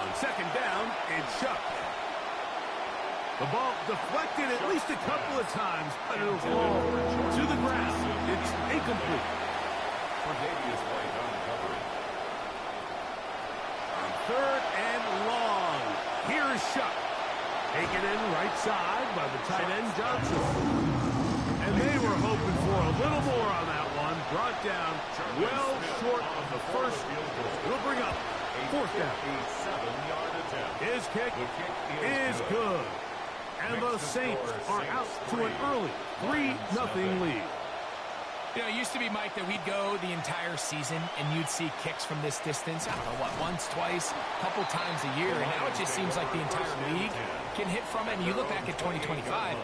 On second down, it's Shough. The ball deflected at least a couple of times, but it'll fall to the ground. It's incomplete. Tre'Davious White on coverage. On third and long. Here's Shough. Taken in right side by the tight end Johnson. And they were hoping for a little more on that one. Brought down well short of the first. It'll bring up fourth down. His kick is good. And the Saints are out to an early 3-0 lead. You know, it used to be, Mike, that we'd go the entire season and you'd see kicks from this distance, I don't know, what, once, twice, a couple times a year. And now it just seems like the entire league can hit from it. And you look back at 2025,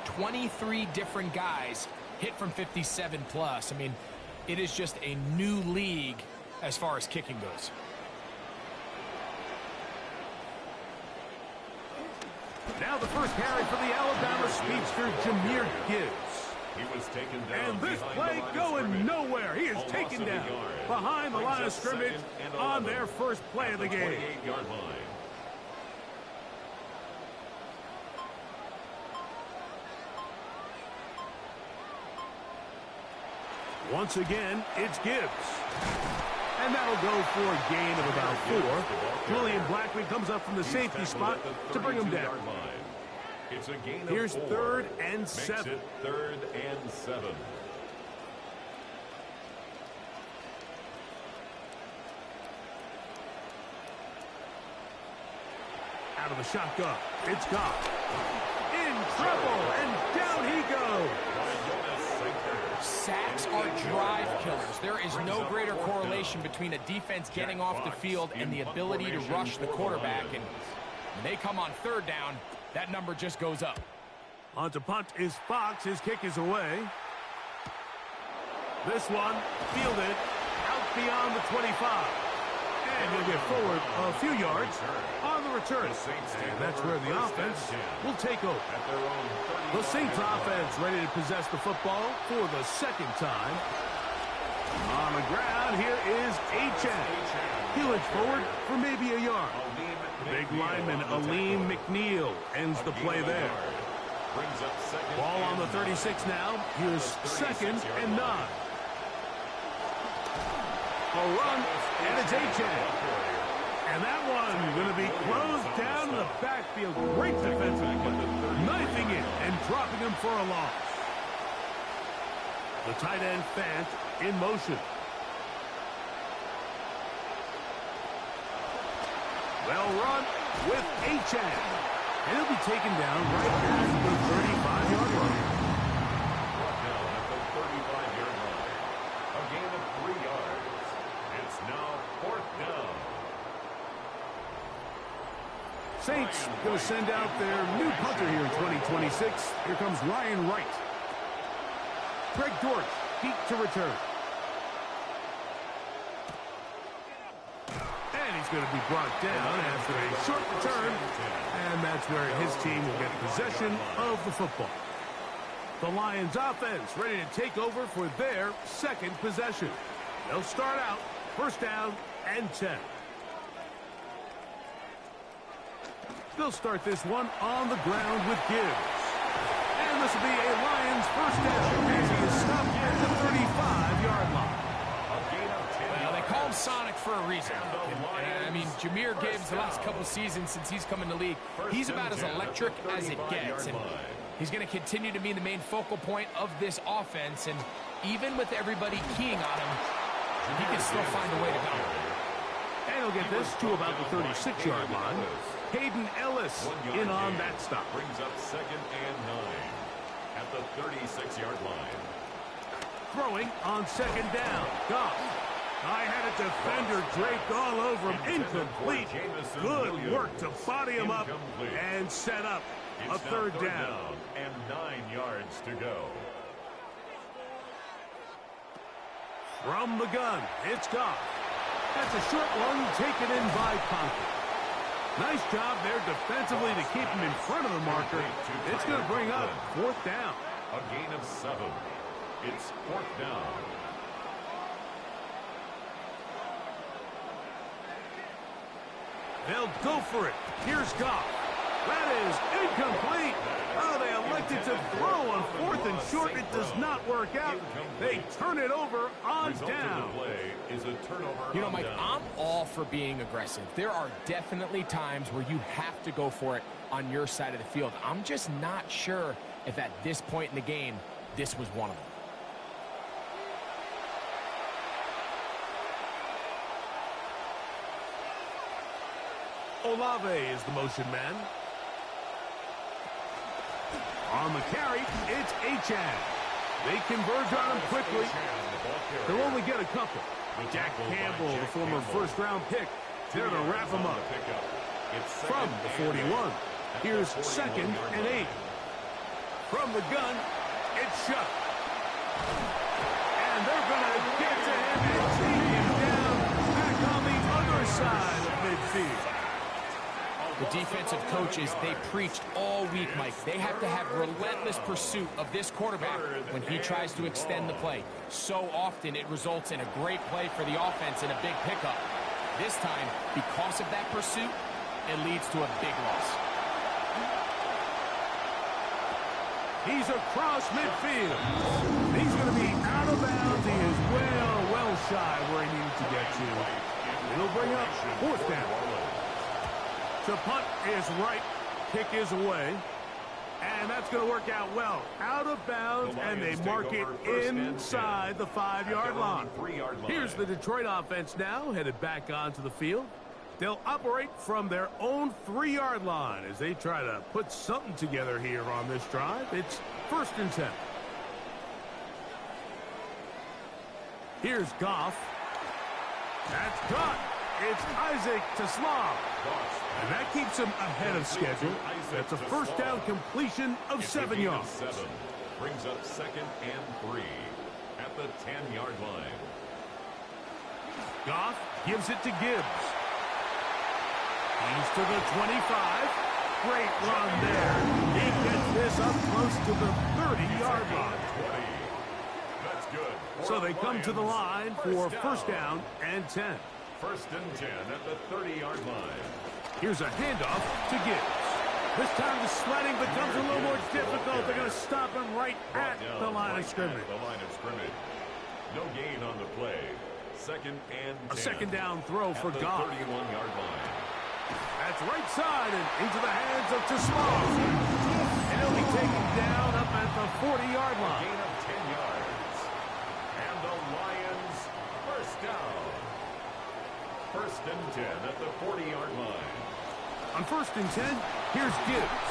23 different guys hit from 57 plus. I mean, it is just a new league as far as kicking goes. Now the first carry for the Alabama speedster, Jahmyr Gibbs. He was taken down. And this play going nowhere. He is taken down behind the line of scrimmage on their first play of the game. 28-yard line. Once again, it's Gibbs. And that'll go for a gain of about 4. Julian Blackman comes up from the safety spot to bring him down. It's a gain of Here's 4. third and Makes 7. it 3rd and 7. Out of the shotgun, it's Goff. In trouble, and down he goes. Sacks are drive killers. There is no greater correlation between a defense getting off the field and the ability to rush the quarterback. And when they come on third down, that number just goes up. On to punt is Fox. His kick is away. This one fielded out beyond the 25. And he'll get forward a few yards on the return. And that's where the offense will take over. The Saints offense ready to possess the football for the second time. On the ground, here is Achane. He'll inch forward for maybe a yard. Big lineman Aleem McNeil ends the play there. Ball on the 36 now. Here's second and 9. A run, and it's Achane. And that one going to be closed down in the backfield. Great defensive play. Knifing it and dropping him for a loss. The tight end Fant in motion. Well run with Achane. And he'll be taken down right at the 35-yard line. Brought down at the 35-yard line. A gain of 3 yards. It's now 4th down. Saints going to send out their new punter here in 2026. Here comes Ryan Wright. Greg Dortch, feet to return. And he's going to be brought down after a short return. And that's where his team will get possession of the football. The Lions offense ready to take over for their second possession. They'll start out first down and 10. They'll start this one on the ground with Gibbs. And this will be a Lions first down as he is stopped at the 35-yard line. Well, they call him Sonic for a reason. I mean, Jahmyr Gibbs, the last couple seasons since he's come in the league, he's about as electric as it gets. And he's going to continue to be the main focal point of this offense. And even with everybody keying on him, he can still find a way to go. And he'll get this to about the 36-yard line. Hayden Ellis in on that stop. Brings up 2nd and 9 at the 36-yard line. Throwing on second down. Goff. I had a defender draped all over him. Incomplete. Good work to body him up and set up a third down. And 9 yards to go. From the gun, it's Goff. That's a short one taken in by Conklin. Nice job there defensively to keep him in front of the marker. It's going to bring up 4th down. A gain of 7. It's 4th down. They'll go for it. Here's Goff. That is incomplete. Oh, they elected to throw on 4th and short. It does not work out. They turn it over on down. You know, Mike, I'm all for being aggressive. There are definitely times where you have to go for it on your side of the field. I'm just not sure if at this point in the game, this was one of them. Olave is the motion man. On the carry, it's Achane. They converge on him quickly. They'll only get a couple. Jack Campbell, the former first-round pick, there to wrap him up. From the 41, here's 2nd and 8. From the gun, it's shut. And they're going to get to him and take him down back on the other side of midfield. The defensive coaches, they preached all week, Mike. They have to have relentless pursuit of this quarterback when he tries to extend the play. So often it results in a great play for the offense and a big pickup. This time, because of that pursuit, it leads to a big loss. He's across midfield. He's going to be out of bounds. He is well shy where he needed to get to. It'll bring up 4th down. The punt is right, kick is away, and that's going to work out well. Out of bounds, and they mark it inside the 5-yard line. Here's the Detroit offense now, headed back onto the field. They'll operate from their own 3-yard line as they try to put something together here on this drive. It's 1st and 10. Here's Goff. That's caught. It's Isaac TeSlaa. And that keeps him ahead of schedule. That's a first down completion of 7 yards. Brings up 2nd and 3 at the 10-yard line. Goff gives it to Gibbs. He's to the 25. Great run there. He gets this up close to the 30-yard line. That's good. So they come to the line for 1st down and 10. 1st and 10 at the 30-yard line. Here's a handoff to Gibbs. This time the sledding becomes a little more difficult. They're going to stop him right at the line of scrimmage. No gain on the play. 2nd and 10. A 2nd down throw for Goff. 31-yard line. That's right side and into the hands of TeSlaa. And he'll be taken down up at the 40-yard line. Gain of 10 yards. And the Lions 1st down. 1st and 10 at the 40-yard line. On 1st and 10, here's Gibbs.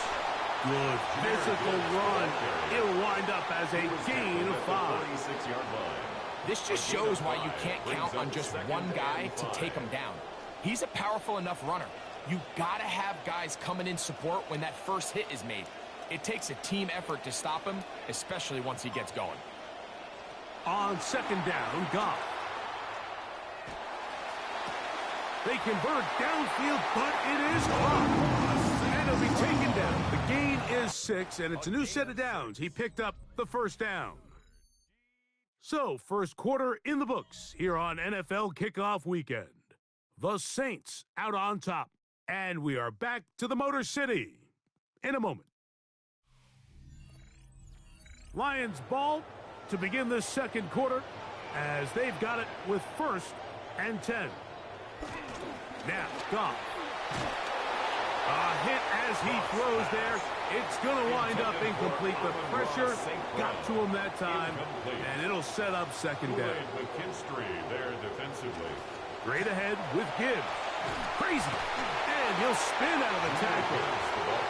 Good physical run. It'll wind up as a gain of 5. 46-yard line. This just shows why you can't count on just one guy to take him down. He's a powerful enough runner. You got to have guys coming in support when that first hit is made. It takes a team effort to stop him, especially once he gets going. On 2nd down, Goff. They convert downfield, but it is caught. And it'll be taken down. The gain is 6, and it's a new set of downs. He picked up the 1st down. So, 1st quarter in the books here on NFL Kickoff Weekend. The Saints out on top. And we are back to the Motor City in a moment. Lions ball to begin this 2nd quarter as they've got it with 1st and 10. Now, Goff. A hit as he throws there. It's going to wind up incomplete. The pressure got to him that time, and it'll set up 2nd down. McKinstry there defensively. Straight ahead with Gibbs. Crazy. And he'll spin out of the tackle.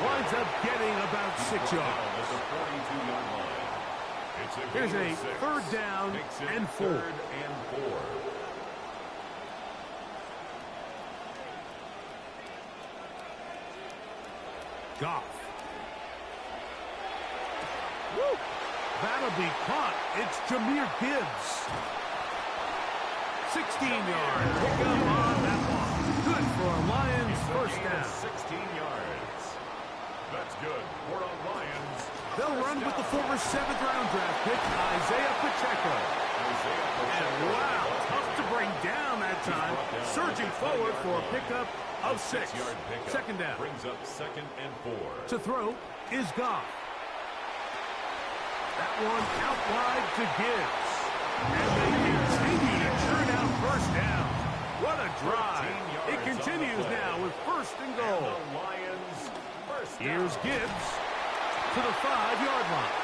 Winds up getting about 6 yards. Here's a 3rd down and 4. Goff. Woo! That'll be caught. It's Jahmyr Gibbs. 16-yard pickup on that one. Good for a Lions 1st down. 16 yards. That's good for a Lions. They'll run with the former 7th-round draft pick, Isaiah Pacheco. And wow, tough to bring down that time, surging forward for a pickup of 6. Second down. Brings up 2nd and 4. To throw is Goff. That one out wide to Gibbs. And they continue to churn out first down. What a drive. It continues now with 1st and goal. Here's Gibbs to the 5-yard line.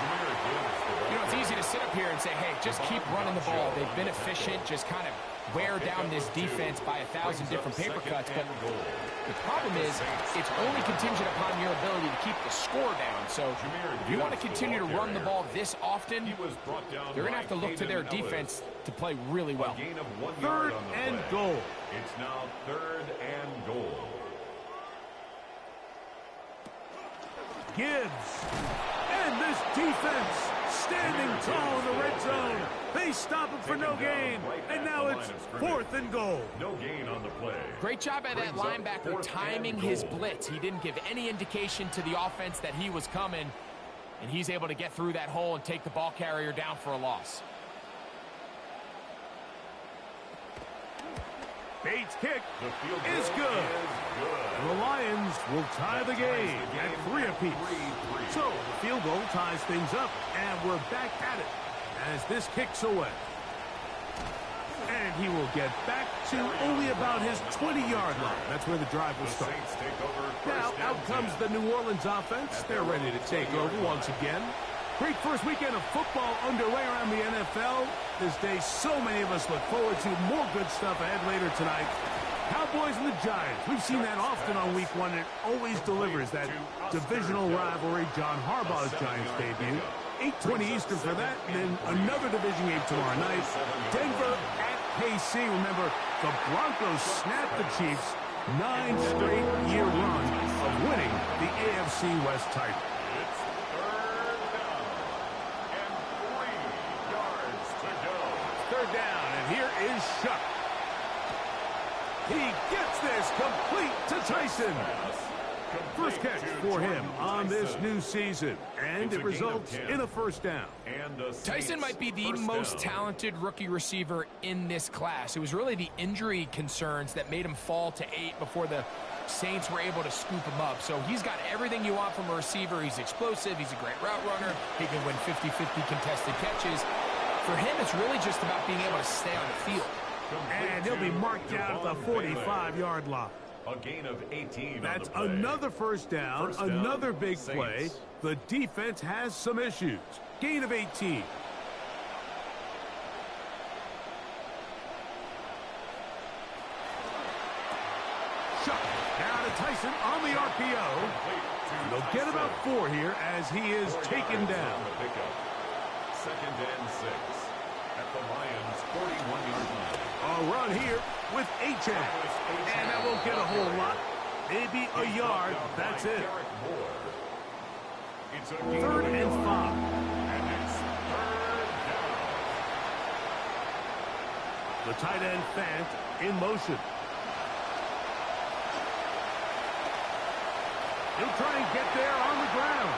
You know, it's easy to sit up here and say, hey, just keep running the ball. They've been efficient, just kind of wear down this defense by 1,000 different paper cuts. But the problem is it's only contingent upon your ability to keep the score down. So if you want to continue to run the ball this often, you're going to have to look to their defense to play really well. 3rd and goal. It's now 3rd and goal. Gibbs. And this defense standing tall in the red zone. They stop him for no gain. And now it's 4th and goal. No gain on the play. Great job by that linebacker timing his blitz. He didn't give any indication to the offense that he was coming. And he's able to get through that hole and take the ball carrier down for a loss. Bates' kick is good. The Lions will tie the game at 3 apiece. So the field goal ties things up, and we're back at it as this kicks away. And he will get back to only about his 20-yard line. That's where the drive will start. Now out comes the New Orleans offense. They're ready to take over once again. Great first weekend of football underway around the NFL. This day, so many of us look forward to more good stuff ahead later tonight. Cowboys and the Giants. We've seen that often on week 1. It always delivers that divisional rivalry. John Harbaugh's Giants debut. 8:20 Eastern for that. And then another division game tomorrow night. Denver at KC. Remember, the Broncos snapped the Chiefs' 9-straight-year run of winning the AFC West title. Down, and here is Shuck. He gets this complete to Tyson. First catch for him on this new season, and it results in a 1st down. Tyson might be the most talented rookie receiver in this class. It was really the injury concerns that made him fall to 8 before the Saints were able to scoop him up. So he's got everything you want from a receiver. He's explosive. He's a great route runner. He can win 50-50 contested catches. For him, it's really just about being able to stay on the field. And he'll be marked out at the 45-yard line. A gain of 18. That's another 1st down, another big play. The defense has some issues. Gain of 18. Shot down to Tyson on the RPO. They'll get about 4 here as he is taken down. 2nd and 6 at the Lions' 41-yard line. A run here with H.M. And that won't get a whole lot. Maybe a yard. That's it. 3rd and 5. And it's 3rd down. The tight end Fant in motion. He'll try and get there on the ground.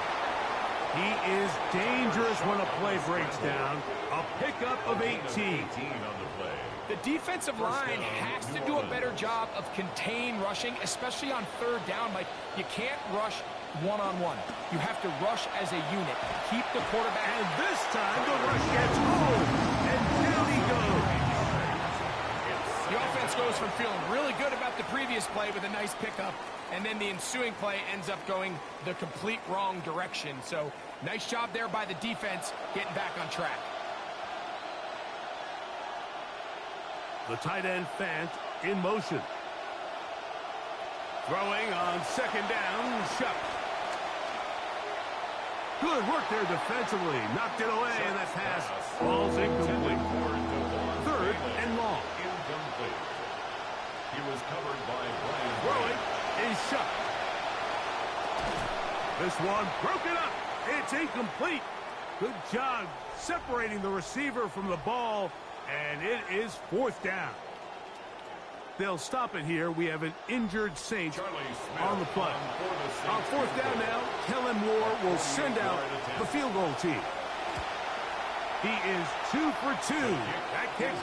He is dangerous when a play breaks down. A pickup of 18. The defensive line has to do a better job of contain rushing, especially on 3rd down. Like, you can't rush one-on-one. You have to rush as a unit. Keep the quarterback. And this time the rush gets home. And down he goes. The offense goes from feeling really good about the previous play with a nice pickup, and then the ensuing play ends up going the complete wrong direction. So nice job there by the defense getting back on track. The tight end Fant in motion. Throwing on 2nd down, Shuck. Good work there defensively. Knocked it away, and that pass falls incomplete. 3rd and long. Incomplete. He was covered by Brian. Throwing is Shuck. This one broken up. It's incomplete. Good job separating the receiver from the ball, and it is 4th down. They'll stop it here. We have an injured Saints on the play. On 4th down now, Kellen Moore will send out the field goal team. He is 2 for 2. That kick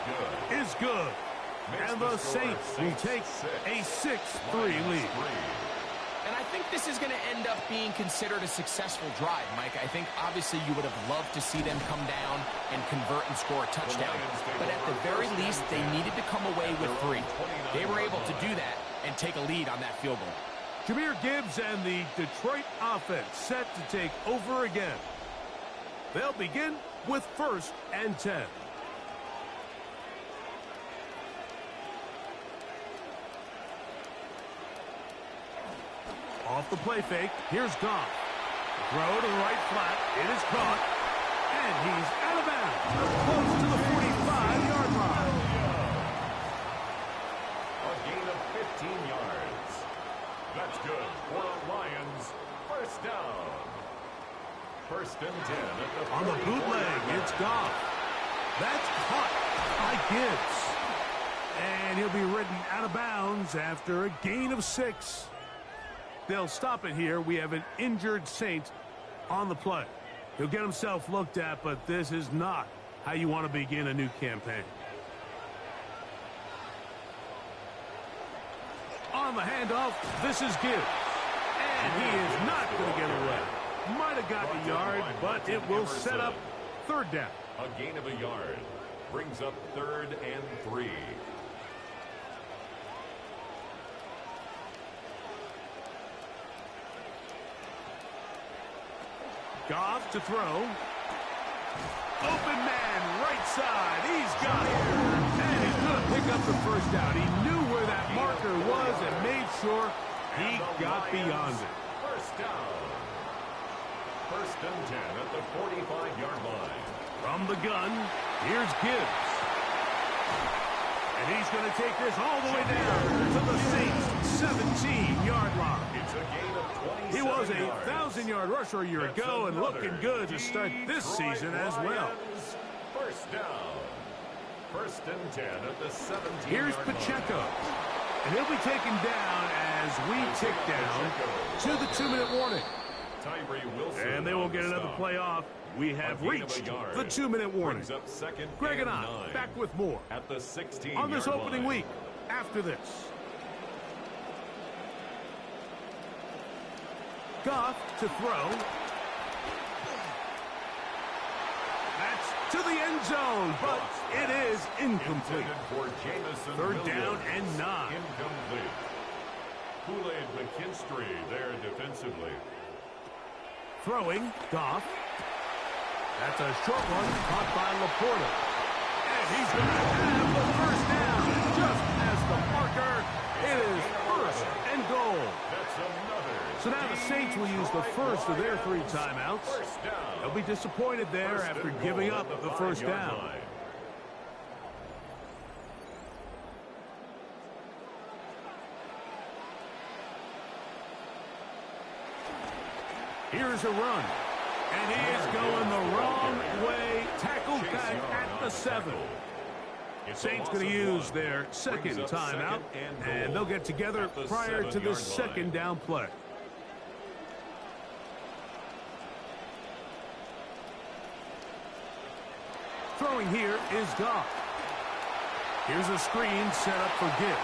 is good. And the Saints will take a 6-3 lead. And I think this is going to end up being considered a successful drive, Mike. I think obviously you would have loved to see them come down and convert and score a touchdown. But at the very least, they needed to come away with 3. They were able to do that and take a lead on that field goal. Jahmyr Gibbs and the Detroit offense set to take over again. They'll begin with 1st and 10. Off the play fake, here's Goff. Throw to the right flat, it is caught, and he's out of bounds, close to the 45-yard line. A gain of 15 yards. That's good for the Lions. First down. 1st and 10 at the On the bootleg, it's Goff. That's caught by Gibbs. And he'll be ridden out of bounds after a gain of 6. They'll stop it here. We have an injured Saint on the play. He'll get himself looked at, but this is not how you want to begin a new campaign. On the handoff, this is Gibbs. And he is not going to get away. Might have gotten a yard, but it will set up 3rd down. A gain of a yard brings up 3rd and 3. Goff to throw. Open man, right side. He's got it. And he's going to pick up the 1st down. He knew where that marker was and made sure he got beyond it. 1st down. 1st and 10 at the 45-yard line. From the gun, here's Gibbs. And he's going to take this all the way down to the Saints' 17-yard line. It's a gain of 27 He was a yards. 1,000-yard rusher a year ago and looking good to start this season as well. 1st down. 1st and 10 at the 17-yard Here's Pacheco. And he'll be taken down as we tick down to the 2-minute warning. Tyree Wilson. And they will get another play off. We have reached the 2-minute warning. Brings up 2nd Greg and I 9 back with more at the 16 on this opening line. week after this. Goff to throw. That's to the end zone, but it is incomplete. For Jamison 3rd down Williams. and 9. Incomplete. Kool-Aid McKinstry there defensively. Throwing, Goff. That's a short one, caught by Laporta. And he's going to have the 1st down. Just as the marker, it is 1st and goal. That's another. So now the Saints will use the first of their 3 timeouts. 1st down. They'll be disappointed there First after and giving goal up at the 1st 5-yard down. line. Here's a run. And he is going the wrong way. Tackled back at the 7. Saints going to use their 2nd timeout. And they'll get together prior to the 2nd down play. Throwing here is Goff. Here's a screen set up for Gibbs.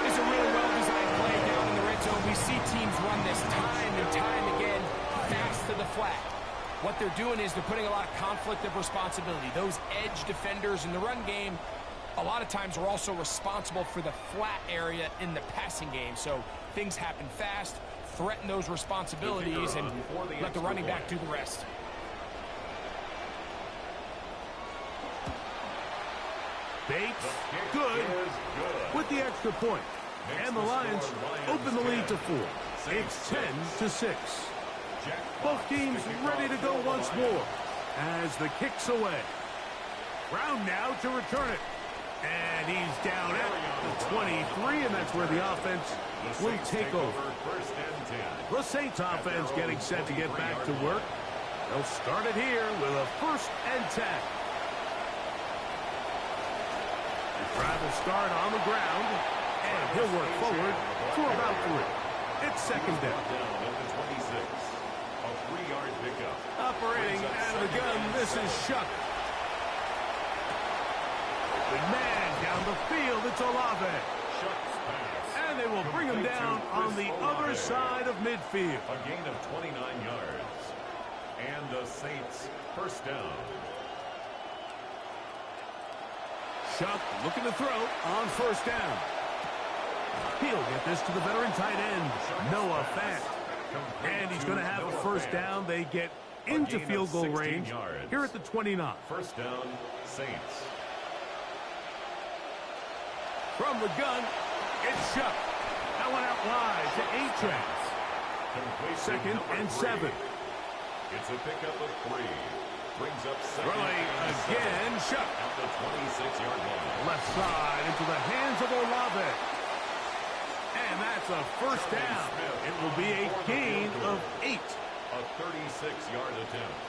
It's a really well-designed play down in the red zone. We see teams run this time and time again, fast to the flat. What they're doing is they're putting a lot of conflict of responsibility. Those edge defenders in the run game, a lot of times are also responsible for the flat area in the passing game. So things happen fast, threaten those responsibilities, and let the running back do the rest. Bates, good, with the extra point. And the Lions open the lead to 4. It's 10-6. Both teams ready to go once more as the kick's away. Brown now to return it. And he's down at the 23, and that's where the offense will take over. The Saints offense getting set to get back to work. They'll start it here with a 1st and 10. Drive will start on the ground, and he'll work forward for about 3. It's 2nd down. At the 26. 3-yard pickup. Operating out of the gun, this is Shuck. The man down the field, it's Olave. Shuck's pass. And they will bring him down on the other side of midfield. A gain of 29 yards. And the Saints first down. Shuck looking to throw on first down. He'll get this to the veteran tight end, Noah Fant. And he's going to have a first down. They get into field goal range here at the 29. First down, Saints. From the gun, it's Shuck. That one out wide to A-Trans. Second and 7. It's a pickup of 3. Brings up second. Throwing again, Shuck. At the 26-yard line. Left side into the hands of Olave. And that's a first down. It will be a gain of 8. A 36-yard attempt.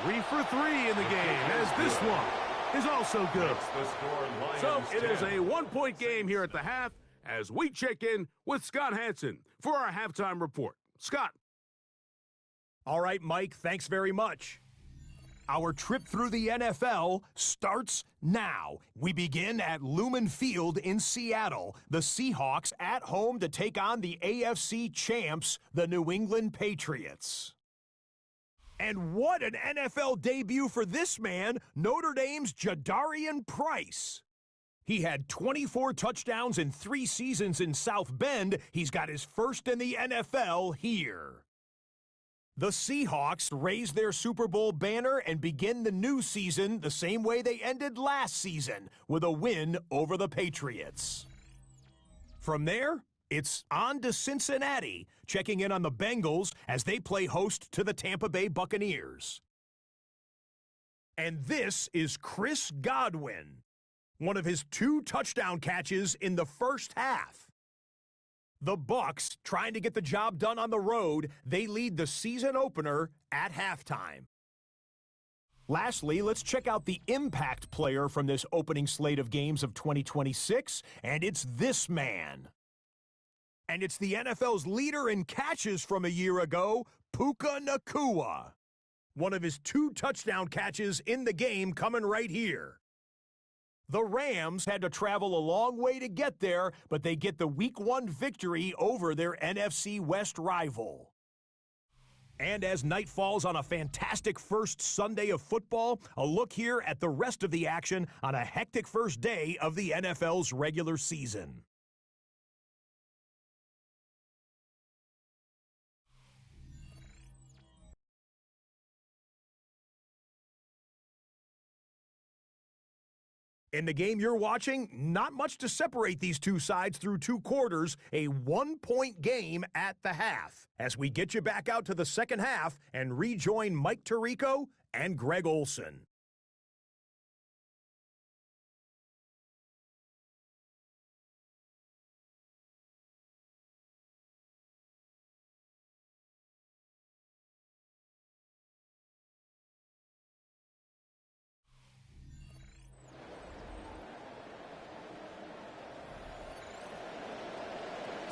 3 for 3 in the game, as this one is also good. So it is a 1-point game here at the half as we check in with Scott Hanson for our halftime report. Scott. All right, Mike, thanks very much. Our trip through the NFL starts now. We begin at Lumen Field in Seattle. The Seahawks at home to take on the AFC champs, the New England Patriots. And what an NFL debut for this man, Notre Dame's Jadarian Price. He had 24 touchdowns in 3 seasons in South Bend. He's got his first in the NFL here. The Seahawks raise their Super Bowl banner and begin the new season the same way they ended last season, with a win over the Patriots. From there, it's on to Cincinnati, checking in on the Bengals as they play host to the Tampa Bay Buccaneers. And this is Chris Godwin, one of his 2 touchdown catches in the first half. The Bucs, trying to get the job done on the road, they lead the season opener at halftime. Lastly, let's check out the impact player from this opening slate of games of 2026, and it's this man. And it's the NFL's leader in catches from a year ago, Puka Nacua. One of his 2 touchdown catches in the game coming right here. The Rams had to travel a long way to get there, but they get the Week 1 victory over their NFC West rival. And as night falls on a fantastic first Sunday of football, a look here at the rest of the action on a hectic first day of the NFL's regular season. In the game you're watching, not much to separate these two sides through 2 quarters, a 1-point game at the half. As we get you back out to the second half and rejoin Mike Tirico and Greg Olson.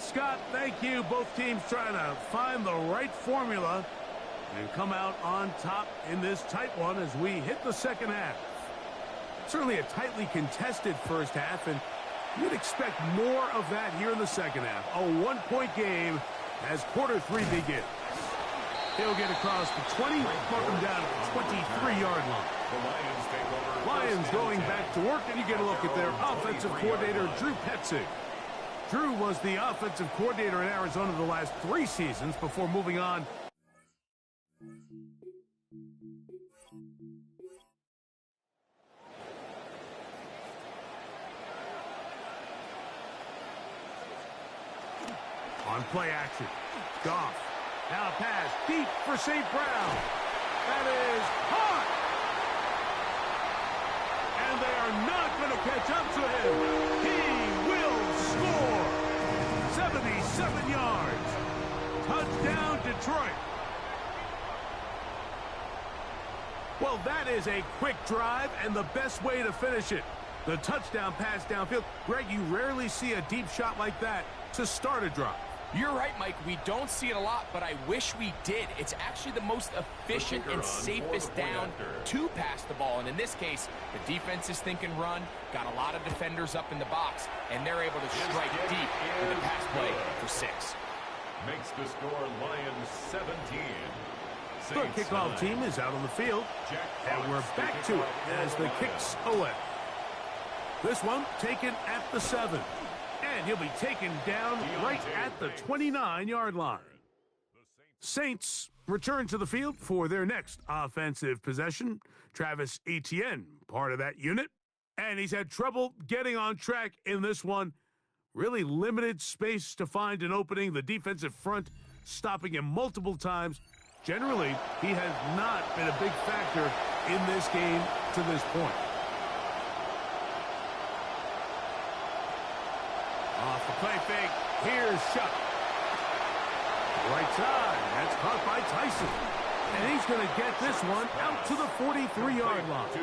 Scott, thank you. Both teams trying to find the right formula and come out on top in this tight one as we hit the second half. Certainly a tightly contested first half, and you'd expect more of that here in the second half. A 1-point game as quarter 3 begins. He'll get across the 20, mark him down at the 23-yard line. Lions going back to work, and you get a look at their offensive coordinator, Drew Petzing. Drew was the offensive coordinator in Arizona the last 3 seasons before moving on. On play action, Goff. Now a pass deep for St. Brown. That is caught. And they are not going to catch up to him. He will score. 77 yards. Touchdown, Detroit. Well, that is a quick drive and the best way to finish it. The touchdown pass downfield. Greg, you rarely see a deep shot like that to start a drive. You're right, Mike. We don't see it a lot, but I wish we did. It's actually the most efficient and safest down to pass the ball. And in this case, the defense is thinking run, got a lot of defenders up in the box, and they're able to strike deep with a pass play for 6. Makes the score Lions 17. The kickoff team is out on the field, and we're back to it as the kicks away. This one taken at the 7. And he'll be taken down right at the 29-yard line. Saints return to the field for their next offensive possession. Travis Etienne, part of that unit. And he's had trouble getting on track in this one. Really limited space to find an opening. The defensive front stopping him multiple times. Generally, he has not been a big factor in this game to this point. Off the play fake, here's Shuck. Right side, that's caught by Tyson. And he's going to get this one out to the 43-yard line. 2-0,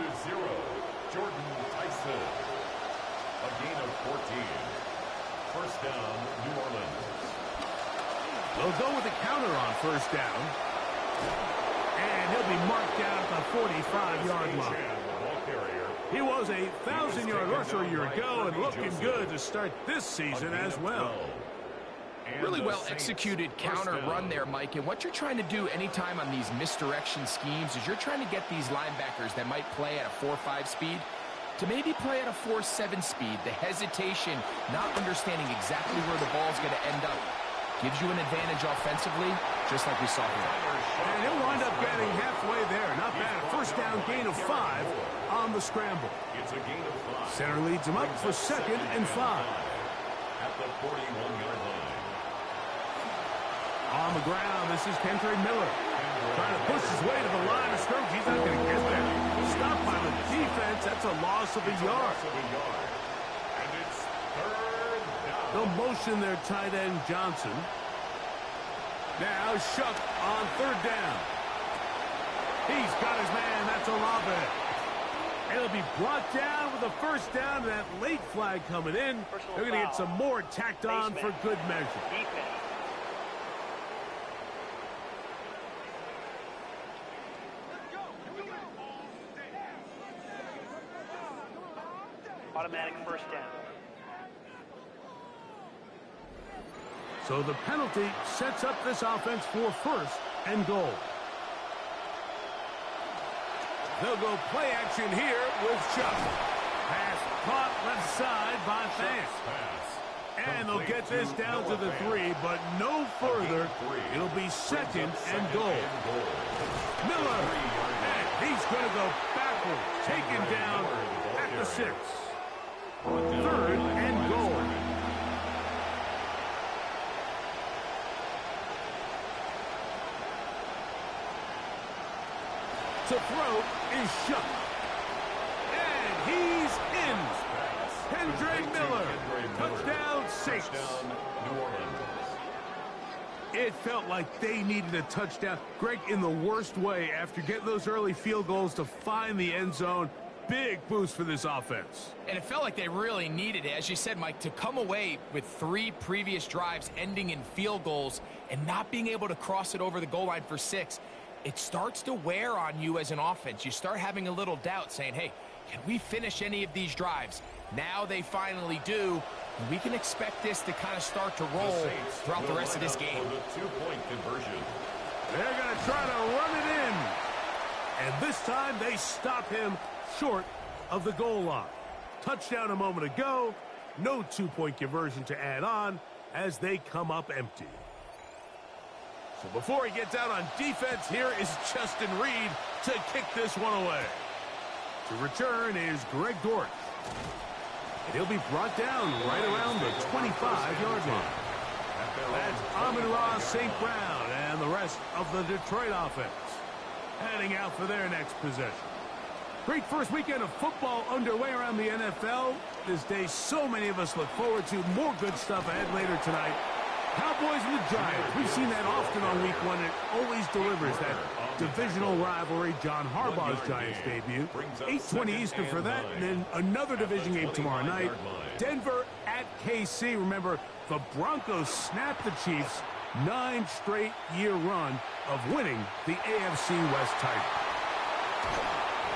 Jordan Tyson. A gain of 14. First down, New Orleans. They'll go with the counter on first down. And he'll be marked down at the 45-yard line. He was a 1,000-yard rusher a year ago and looking good to start this season as well. Really well executed counter run there, Mike. And what you're trying to do anytime on these misdirection schemes is you're trying to get these linebackers that might play at a 4.5 speed to maybe play at a 4.7 speed. The hesitation, not understanding exactly where the ball's going to end up, gives you an advantage offensively, just like we saw here. And he'll wind up getting halfway there. Not bad. First down gain of 5 on the scramble. It's a gain of 5. Center leads him up for 2nd and 5. At the 41-yard line. On the ground, this is Kendre Miller. Trying to push his way to the line of scrimmage. He's not going to get there. Stopped by the defense. That's a loss of a yard. And it's 3rd down. They'll motion their tight end, Johnson. Now Shuck on 3rd down. He's got his man. That's Olave. It'll be brought down with a first down, and that late flag coming in. They're going to get some more tacked on for good measure. Automatic first down. So the penalty sets up this offense for 1st and goal. They'll go play action here with Chuck. Pass caught left side by Fant. And they'll get this down to the 3, but no further. It'll be 2nd and goal. Miller, and he's going to go backwards, taken down at the 6. 3rd and goal. To throw is Shuck. And he's in. Kendre Miller. Touchdown, Saints. New Orleans. It felt like they needed a touchdown. Greg, in the worst way, after getting those early field goals to find the end zone. Big boost for this offense. And it felt like they really needed it. As you said, Mike, to come away with 3 previous drives ending in field goals and not being able to cross it over the goal line for 6, it starts to wear on you as an offense. You start having a little doubt saying, hey, can we finish any of these drives? Now they finally do. And we can expect this to kind of start to roll throughout the rest of this game. The 2-point conversion. They're going to try to run it in. And this time they stop him short of the goal line. Touchdown a moment ago. No 2-point conversion to add on as they come up empty. So before he gets out on defense, here is Justin Reed to kick this one away. To return is Greg Dortch. And he'll be brought down right around the 25-yard line. That's Amon-Ra St. Brown and the rest of the Detroit offense heading out for their next possession. Great first weekend of football underway around the NFL. This day, so many of us look forward to more good stuff ahead later tonight. Cowboys and the Giants. We've seen that often on week 1. It always delivers that divisional rivalry. John Harbaugh's Giants debut. 8:20 Eastern for that. And then another division game tomorrow night. Denver at at KC. Remember, the Broncos snapped the Chiefs' 9-straight-year run of winning the AFC West title.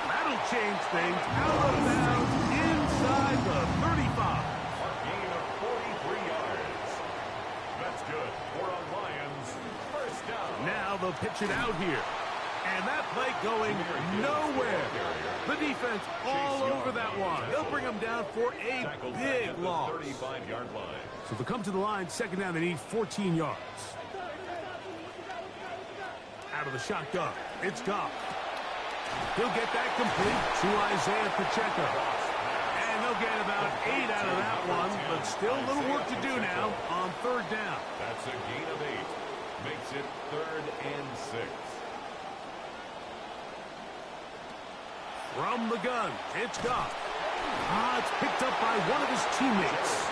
That'll change things. Out of bounds inside the 35. A gain of 43 yards. That's good for a Lions first down. Now they'll pitch it out here. And that play going nowhere. The defense all over that one. They'll bring them down for a big loss. 35-yard line. So they'll come to the line, second down, they need 14 yards. Out of the shotgun, it's Goff. He'll get that complete to Isaiah Pacheco. And they'll get about 8 out of that one, but still a little work to do now on third down. That's a gain of 8. Makes it 3rd and 6. From the gun, it's Goff. It's picked up by one of his teammates.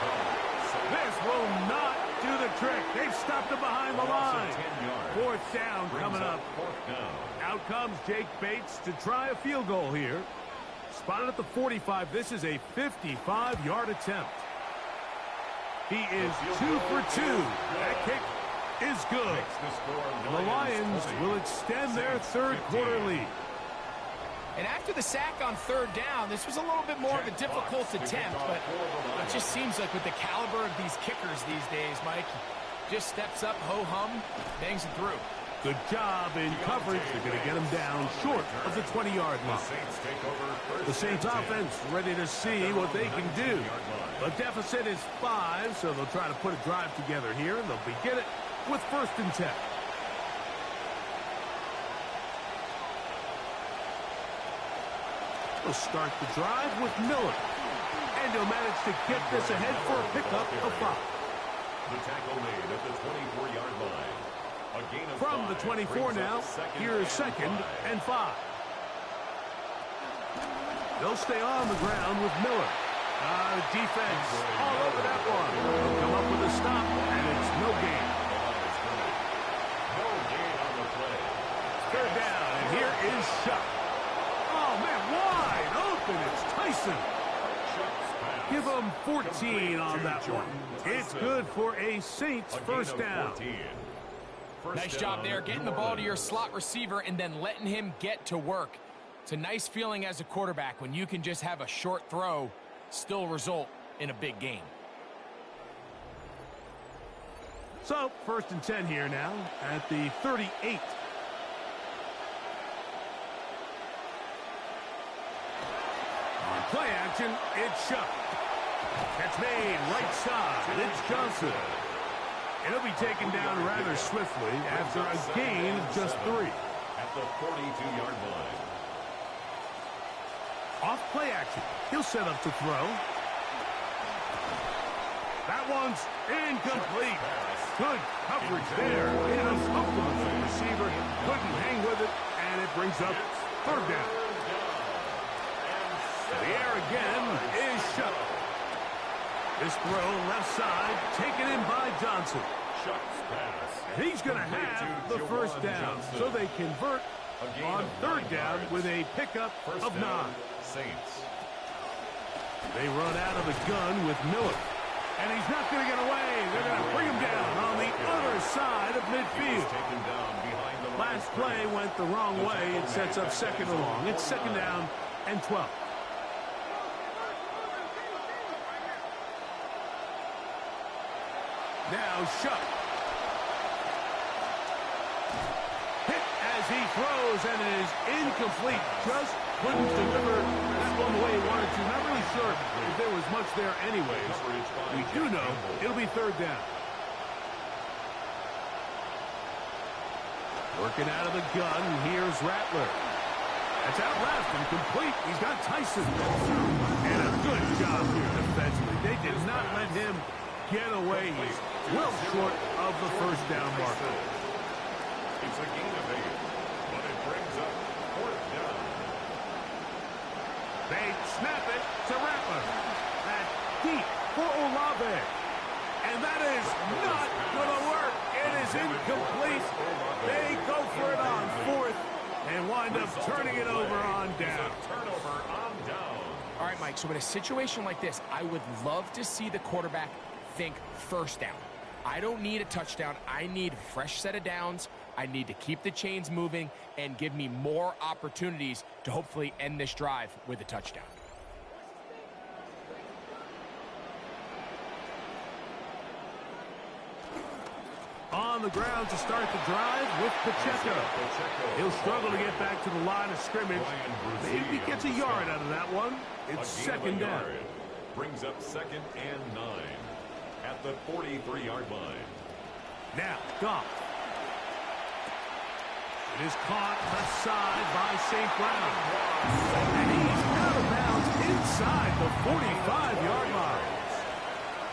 This will not do the trick. They've stopped him behind the line. 4th down coming up. Out comes Jake Bates to try a field goal here. Spotted at the 45. This is a 55-yard attempt. He is 2 for 2. That kick is good. And the Lions will extend their third-quarter lead. And after the sack on third down, this was a little bit more of a difficult attempt, but it just seems like with the caliber of these kickers these days, Mike, just steps up, ho-hum, bangs it through. Good job in coverage. They're going to get him down short of the 20-yard line. The Saints offense ready to see what they can do. The deficit is 5, so they'll try to put a drive together here, and they'll begin it with 1st and 10. He'll start the drive with Miller. And he'll manage to get this ahead for a pickup of 5. The tackle made at the 24-yard line. A gain of From the 24 now, here's 2nd and 5. They'll stay on the ground with Miller. Defense all over that one. They'll come up with a stop, and it's no gain. No gain on the play. 3rd down, and here is Shuck. Oh, man, wide open. It's Tyson. Give him 14 on that one. It's good for a Saints first down. Nice job there, getting the ball to your slot receiver and then letting him get to work. It's a nice feeling as a quarterback when you can just have a short throw, still result in a big game. So, 1st and 10 here now at the 38. On play action, it's Shuck. Catch made right side. It's Johnson. And he'll be taken down rather swiftly after a gain of just 3. At the 42-yard line. Off play action. He'll set up to throw. That one's incomplete. Good coverage there. In a fumble. The receiver couldn't hang with it, and it brings up 3rd down. The air again is Shuck. This throw left side taken in by Johnson. He's going to have the 1st down, so they convert on 3rd down with a pickup of 9. Saints. They run out of the gun with Miller. And he's not going to get away. They're going to bring him down on the other side of midfield. Last play went the wrong way. It sets up 2nd and long. It's 2nd down and 12. Now Shuck. Hit as he throws, and it is incomplete. Just couldn't deliver that one the way he wanted to. Not really sure if there was much there anyways. We do know it'll be 3rd down. Working out of the gun, here's Rattler. That's out left and complete. He's got Tyson. And a good job here defensively. They did not let him get away. He's well short of the 1st down marker. It's a gain of 8, but it brings up 4th down. They snap it to Rattler. That's deep for Olave. And that is not going to work. It is incomplete. They go for it on 4th and wind up turning it over on down. Turnover on down. All right, Mike, so in a situation like this, I would love to see the quarterback think first down. I don't need a touchdown. I need a fresh set of downs. I need to keep the chains moving and give me more opportunities to hopefully end this drive with a touchdown. On the ground to start the drive with Pacheco. He'll struggle to get back to the line of scrimmage. Maybe he gets a yard out of that one. It's second down. Brings up 2nd and 9 at the 43-yard line. Now, Goff. It is caught left side by St. Brown. And he's out of bounds inside the 45-yard line.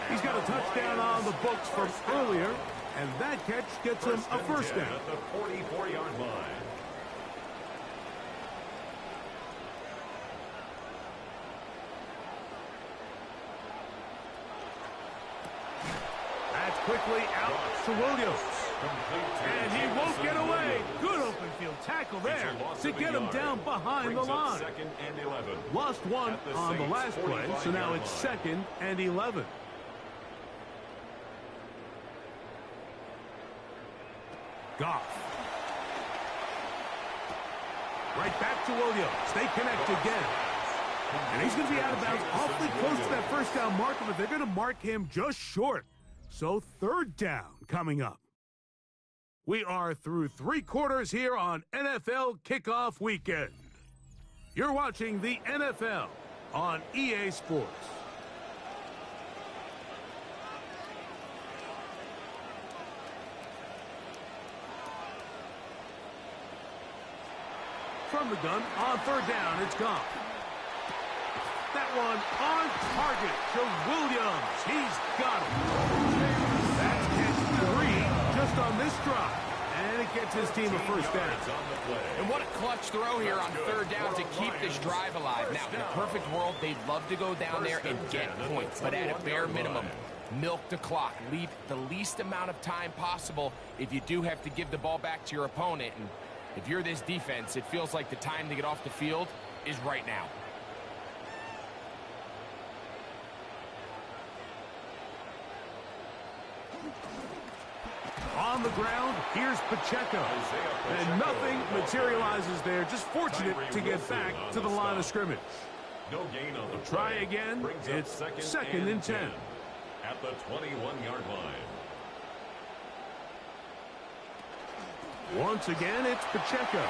He's got a touchdown on the books from earlier, and that catch gets him a first down. At the 44-yard line. That's quickly out to Williams. And he won't get away. Good open field tackle there to get him down behind the line. 2nd and 11. Lost one on the last play, so now it's 2nd and 11. Goff. Right back to Williams. They connect again. And he's going to be out of bounds awfully close to that first down marker, but they're going to mark him just short. So third down coming up. We are through 3 quarters here on NFL Kickoff Weekend. You're watching the NFL on EA Sports. From the gun, on third down, it's gone. That one on target to Williams. He's got it. That's catch 3 just on this drive. And it gets his team a first down. And what a clutch throw here on third down to keep this drive alive. Now, in a perfect world, they'd love to go down there and get points. But at a bare minimum, milk the clock. Leave the least amount of time possible if you do have to give the ball back to your opponent. And if you're this defense, it feels like the time to get off the field is right now. On the ground, here's Pacheco. And nothing materializes there. Just fortunate to get back to the line of scrimmage. No gain on the Try again. It's 2nd and 10. At the 21-yard line. Once again, it's Pacheco.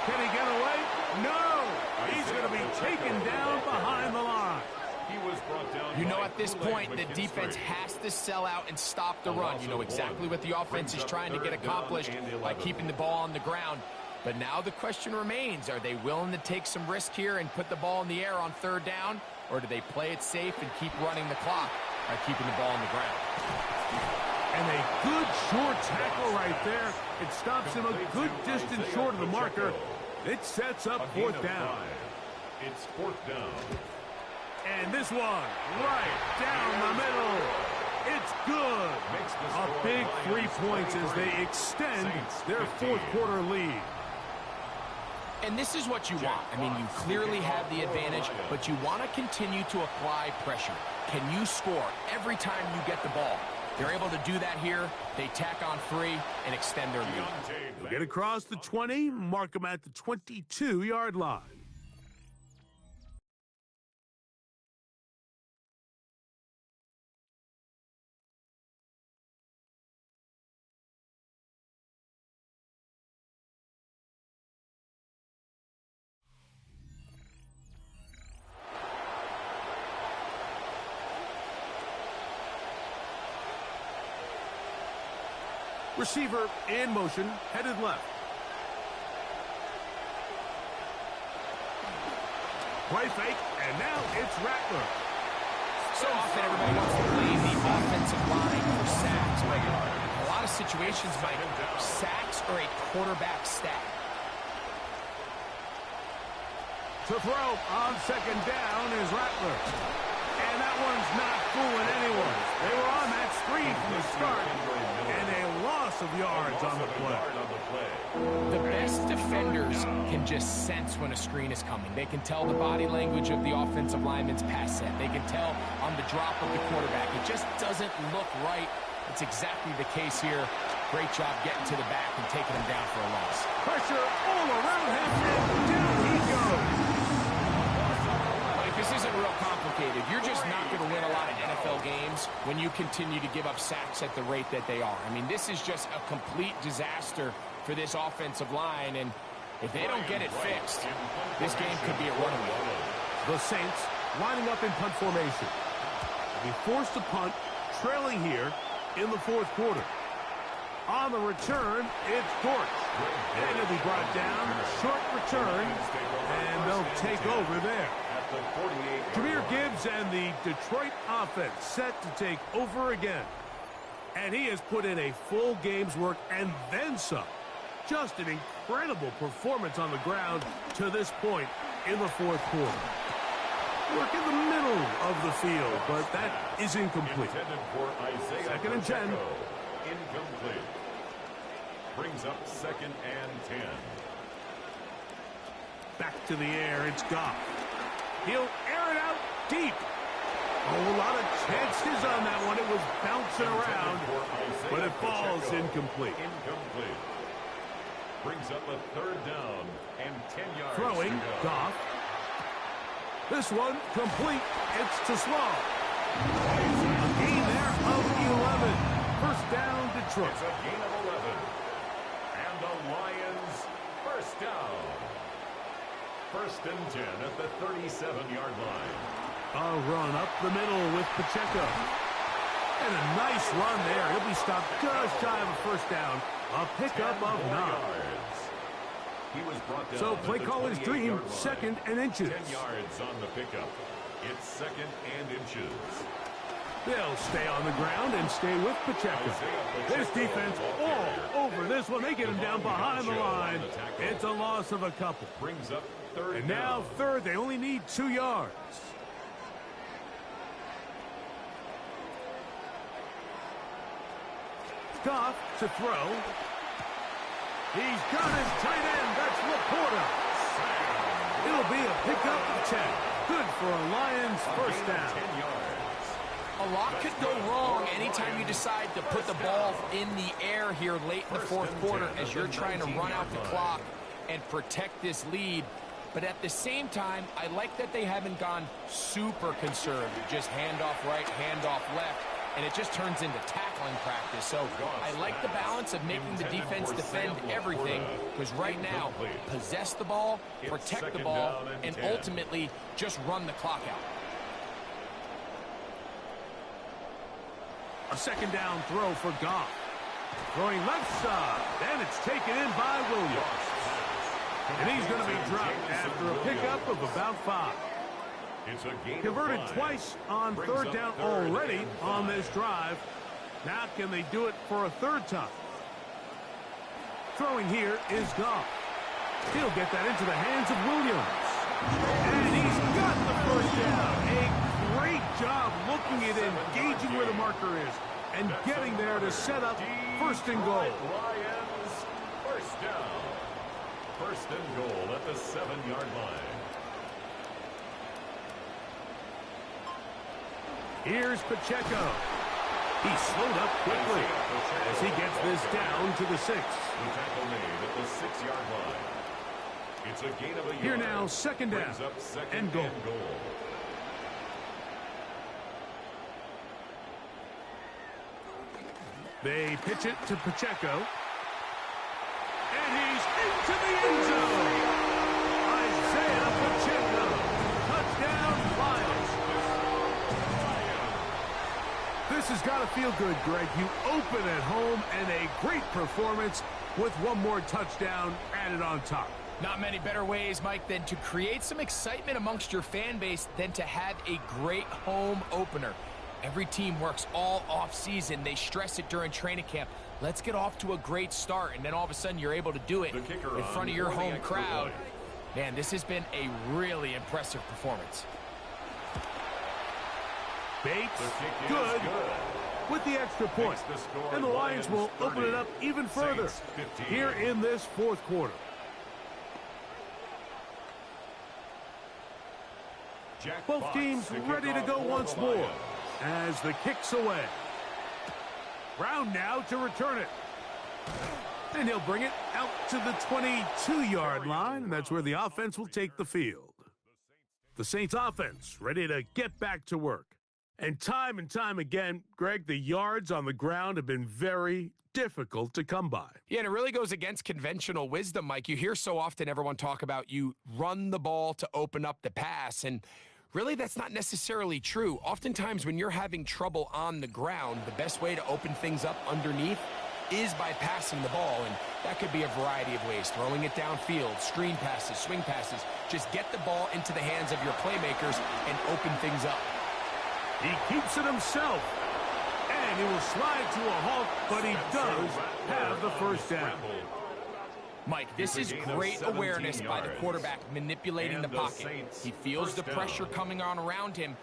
Can he get away? No! He's going to be taken down behind the line. He was brought down. You know, at this point, the defense has to sell out and stop the run. You know exactly what the offense is trying to get accomplished by keeping the ball on the ground. But now the question remains, are they willing to take some risk here and put the ball in the air on third down? Or do they play it safe and keep running the clock by keeping the ball on the ground? And a good short tackle right there. It stops him a good distance short of the marker. It sets up fourth down. It's fourth down. And this one, right down the middle. It's good. A big 3 points as they extend their fourth quarter lead. And this is what you want. I mean, you clearly have the advantage, but you want to continue to apply pressure. Can you score every time you get the ball? They're able to do that here. They tack on 3 and extend their lead. They'll get across the 20, mark them at the 22-yard line. Receiver in motion, headed left. Play fake, and now it's Rattler. So often everybody wants to blame the offensive line for sacks, but in a lot of situations, Mike, sacks are a quarterback stat. To throw on second down is Rattler. And that one's not fooling anyone. They were on that screen from the start, and a loss of yards on the play. The best defenders can just sense when a screen is coming. They can tell the body language of the offensive lineman's pass set. They can tell on the drop of the quarterback. It just doesn't look right. It's exactly the case here. Great job getting to the back and taking him down for a loss. Pressure all around him, and down he goes. Like, this isn't real complicated. You're just not going to win a lot of NFL games when you continue to give up sacks at the rate that they are. I mean, this is just a complete disaster for this offensive line, and if they don't get it fixed, this game could be a runaway. The Saints lining up in punt formation. They forced to punt, trailing here in the fourth quarter. On the return, it's Dortch. And he'll be brought down. Short return, and they'll take over there. Jahmyr Gibbs and the Detroit offense set to take over again. And he has put in a full game's work and then some. Just an incredible performance on the ground to this point in the fourth quarter. Work in the middle of the field, but that is incomplete. 2nd and 10. Incomplete. Brings up 2nd and 10. Back to the air, it's Goff. He'll air it out deep. Oh, a lot of chances on that one. It was bouncing around, but it falls incomplete. Incomplete. Brings up a 3rd down and 10 yards. Throwing, Goff. This one complete. It's to Slaw. A gain there of 11. First down, Detroit. It's a gain of 11. And the Lions first down. 1st and 10 at the 37-yard line. A run up the middle with Pacheco. And a nice run there. He'll be stopped just shy of a first down. A pickup of 9. He was brought down. So play caller's dream, 2nd and inches. 10 yards on the pickup. It's 2nd and inches. They'll stay on the ground and stay with Pacheco. This defense all over this one. They get him down behind the line. It's a loss of a couple. Brings up 3rd And now down. 3rd. They only need 2 yards. Goff to throw. He's got his tight end. That's Laporta. It'll be a pickup of 10. Good for a Lions first down. 10 yards. A lot could go wrong anytime you decide to put the ball in the air here late in the fourth quarter as you're trying to run out the clock and protect this lead. But at the same time, I like that they haven't gone super conservative. Just handoff right, handoff left, and it just turns into tackling practice. So I like the balance of making the defense defend everything, because right now, possess the ball, protect the ball, and ultimately just run the clock out. A 2nd down throw for Goff. Throwing left side, and it's taken in by Williams. And he's going to be dropped after a pickup of about 5. It's a gain Converted of 5. twice on 3rd down already on this drive. Now can they do it for a 3rd time? Throwing here is Goff. He'll get that into the hands of Williams. And he's got the first down. A great job looking at engaging where the marker is and getting there to set up 1st and goal. Lions first down. 1st and goal at the 7-yard line. Here's Pacheco. He's slowed up quickly as he gets this down to the 6. The tackle made at the 6-yard line. It's a gain of a yard. Here now, 2nd down Brings up 2nd and goal. They pitch it to Pacheco. And he's into the end zone. Isaiah Pacheco. Touchdown, Lions. This has got to feel good, Greg. You open at home and a great performance with one more touchdown added on top. Not many better ways, Mike, than to create some excitement amongst your fan base than to have a great home opener. Every team works all off-season. They stress it during training camp. Let's get off to a great start, and then all of a sudden you're able to do it in front of your home crowd. Man, this has been a really impressive performance. Bates, good. with the extra point. And the Lions will open it up even further here in this fourth quarter. Both teams ready to go once more as the kick's away. Brown now to return it. And he'll bring it out to the 22-yard line, and that's where the offense will take the field. The Saints offense ready to get back to work. And time again, Greg, the yards on the ground have been very difficult to come by. Yeah, and it really goes against conventional wisdom, Mike. You hear so often everyone talk about you run the ball to open up the pass, and really that's not necessarily true. Oftentimes when you're having trouble on the ground, the best way to open things up underneath is by passing the ball, and that could be a variety of ways. Throwing it downfield, screen passes, swing passes. Just get the ball into the hands of your playmakers and open things up. He keeps it himself, and he will slide to a halt, but he does have the first down. Mike, this is great awareness by the quarterback manipulating the pocket. He feels the pressure coming on around him,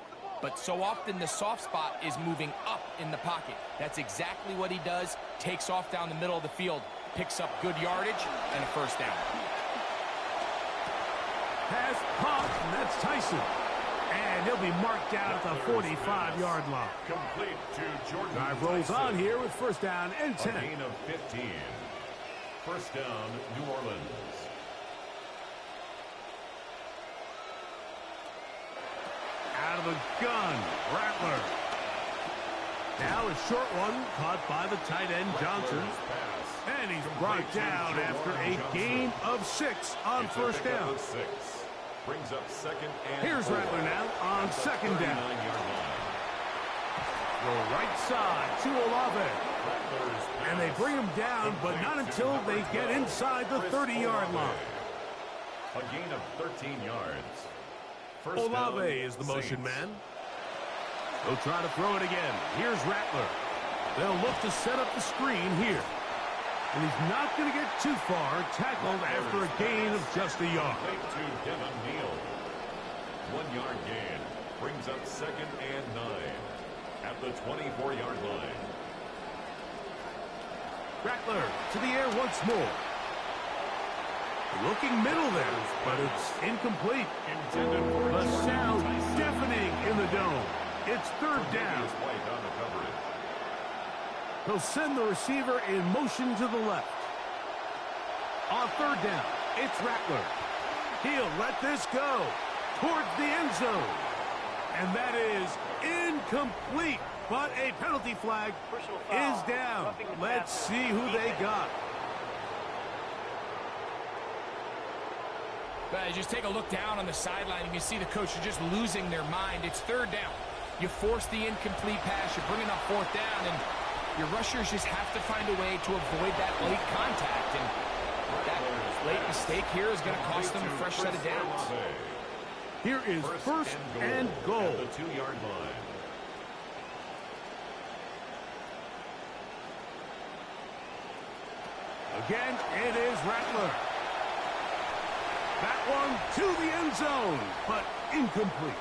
but so often the soft spot is moving up in the pocket. That's exactly what he does. Takes off down the middle of the field, picks up good yardage, and a first down. Pass popped, and that's Tyson. And he'll be marked down at the 45-yard line. Complete to Jordan. Drive rolls on here with first down and 10. A gain of 15. First down, New Orleans. Out of the gun, Rattler. Now a short one caught by the tight end Johnson. And he's brought down after a gain of 6 on first down. Brings up second and Here's Rattler now on second down. The right side to Olave. And they bring him down, but not until they get inside the 30-yard line. A gain of 13 yards. Olave is the motion man. They'll try to throw it again. Here's Rattler. They'll look to set up the screen here. And he's not going to get too far, tackled after a gain of just a yard. To Devin Neal. 1 yard gain. Brings up second and 9 at the 24-yard line. Rattler to the air once more. Looking middle there, but it's incomplete. The sound deafening in the dome. It's third down. He'll send the receiver in motion to the left. On third down, it's Rattler. He'll let this go towards the end zone. And that is incomplete. But a penalty flag is down. Let's see who they got. Just take a look down on the sideline. You can see the coach is just losing their mind. It's third down. You force the incomplete pass. You're bringing up fourth down, and your rushers just have to find a way to avoid that late contact. And that late mistake here is going to cost them a fresh set of downs. Here is first and goal. At the 2-yard line. Again, it is Rattler. That one to the end zone, but incomplete.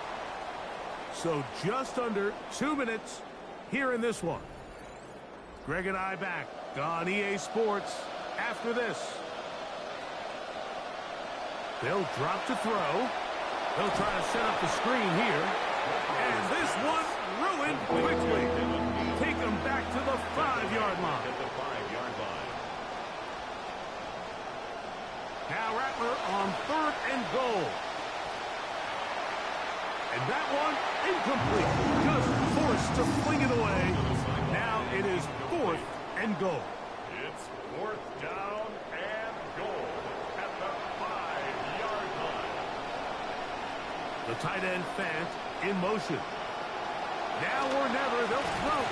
So just under 2 minutes here in this one. Greg and I back on EA Sports after this. They'll drop to throw. They'll try to set up the screen here. And this one ruined quickly. Take them back to the 5-yard line. At the 5-yard line. Now Rattler on third and goal. And that one incomplete. Just forced to fling it away. Now it is fourth and goal. It's fourth down and goal at the 5-yard line. The tight end Fant in motion. Now or never, they'll throw.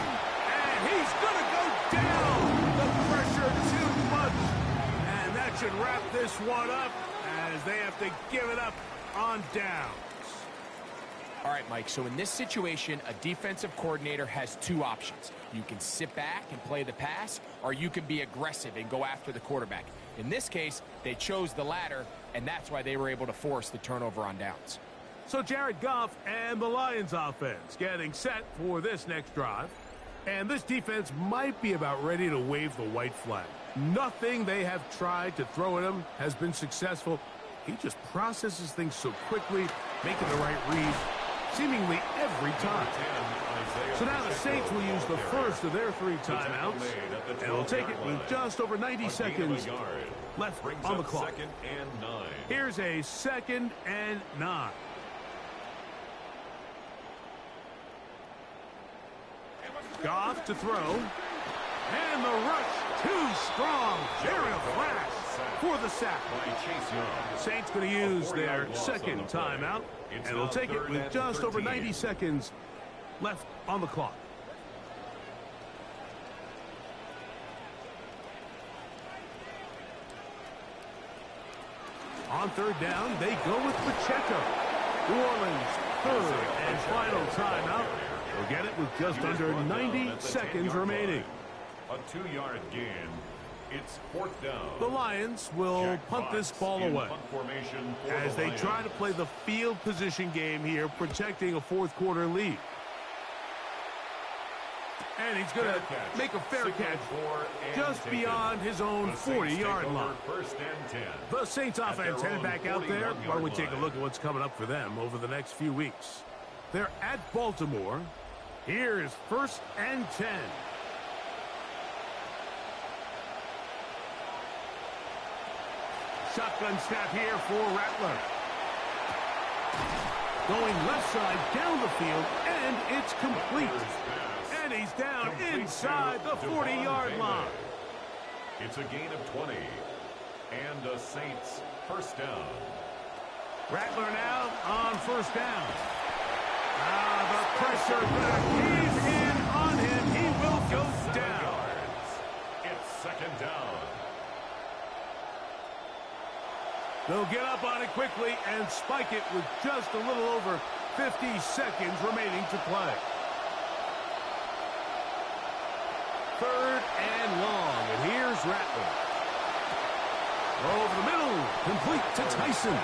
And he's going to go down. The pressure too much. And that should wrap this one up as they have to give it up on downs. All right, Mike, so in this situation, a defensive coordinator has 2 options. You can sit back and play the pass, or you can be aggressive and go after the quarterback. In this case, they chose the latter, and that's why they were able to force the turnover on downs. So Jared Goff and the Lions offense getting set for this next drive. And this defense might be about ready to wave the white flag. Nothing they have tried to throw at him has been successful. He just processes things so quickly, making the right read seemingly every time. So now the Saints will use the first of their 3 timeouts, and will take it with just over 90 seconds left on the clock. Here's a 2nd and 9. Goff to throw. And the rush too strong. Very flash for the sack. Saints going to use their 2nd timeout. And it'll take it with just over 90 seconds left on the clock. On 3rd down, they go with Pacheco. New Orleans' 3rd and final timeout. They'll get it with just under 90 seconds remaining. A 2-yard gain. It's 4th down. The Lions will punt this ball away as they try to play the field position game here, protecting a 4th quarter lead. And he's going to make a fair catch just beyond his own 40-yard line. The Saints offense headed back out there. Why don't we take a look at what's coming up for them over the next few weeks. They're at Baltimore. Here is 1st and 10. Shotgun snap here for Rattler. Going left side down the field, and it's complete. And he's down inside the 40-yard line. It's a gain of 20. And the Saints' 1st down. Rattler now on 1st down. The pressure back. He's in on him. He will go down. It's 2nd down. They'll get up on it quickly and spike it with just a little over 50 seconds remaining to play. 3rd and long, and here's Rattler. Over the middle, complete to Tyson.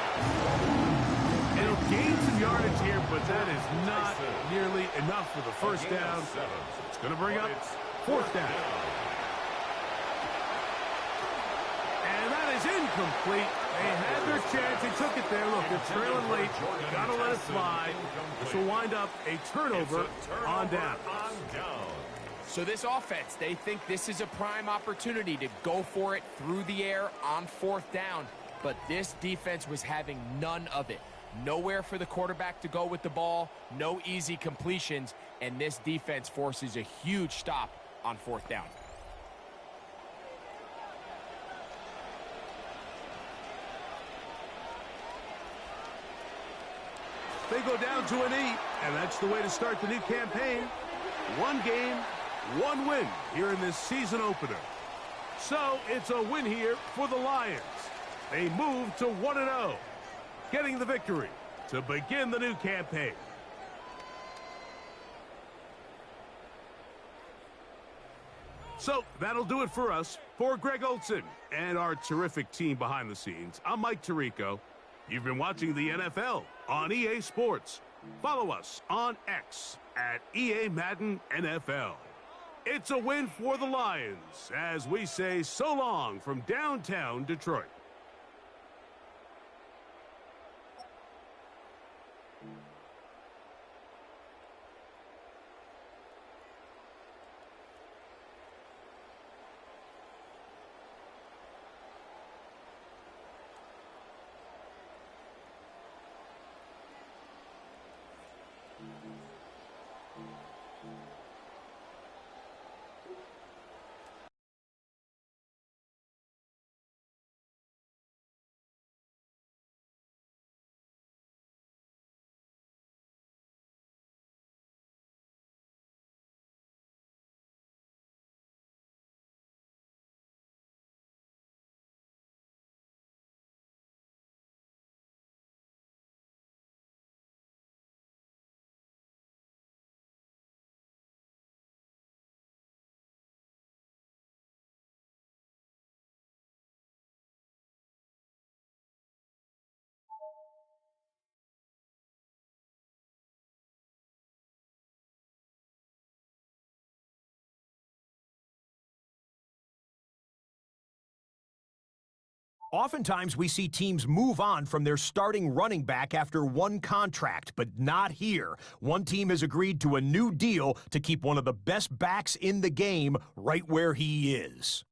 It'll gain some yardage here, but that is not nearly enough for the 1st down. It's going to bring up 4th down. And that is incomplete. They had their chance. They took it there. Look, they're trailing late. Got to let it fly. This will wind up a turnover on down. So this offense, they think this is a prime opportunity to go for it through the air on 4th down. But this defense was having none of it. Nowhere for the quarterback to go with the ball. No easy completions. And this defense forces a huge stop on 4th down. They go down to a knee, and that's the way to start the new campaign. 1 game, 1 win here in this season opener. So it's a win here for the Lions. They move to 1-0, getting the victory to begin the new campaign. So that'll do it for us. For Greg Olsen and our terrific team behind the scenes, I'm Mike Tirico. You've been watching the NFL on EA Sports. Follow us on X at EA Madden NFL. It's a win for the Lions as we say so long from downtown Detroit. Oftentimes, we see teams move on from their starting running back after one contract, but not here. One team has agreed to a new deal to keep one of the best backs in the game right where he is.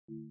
you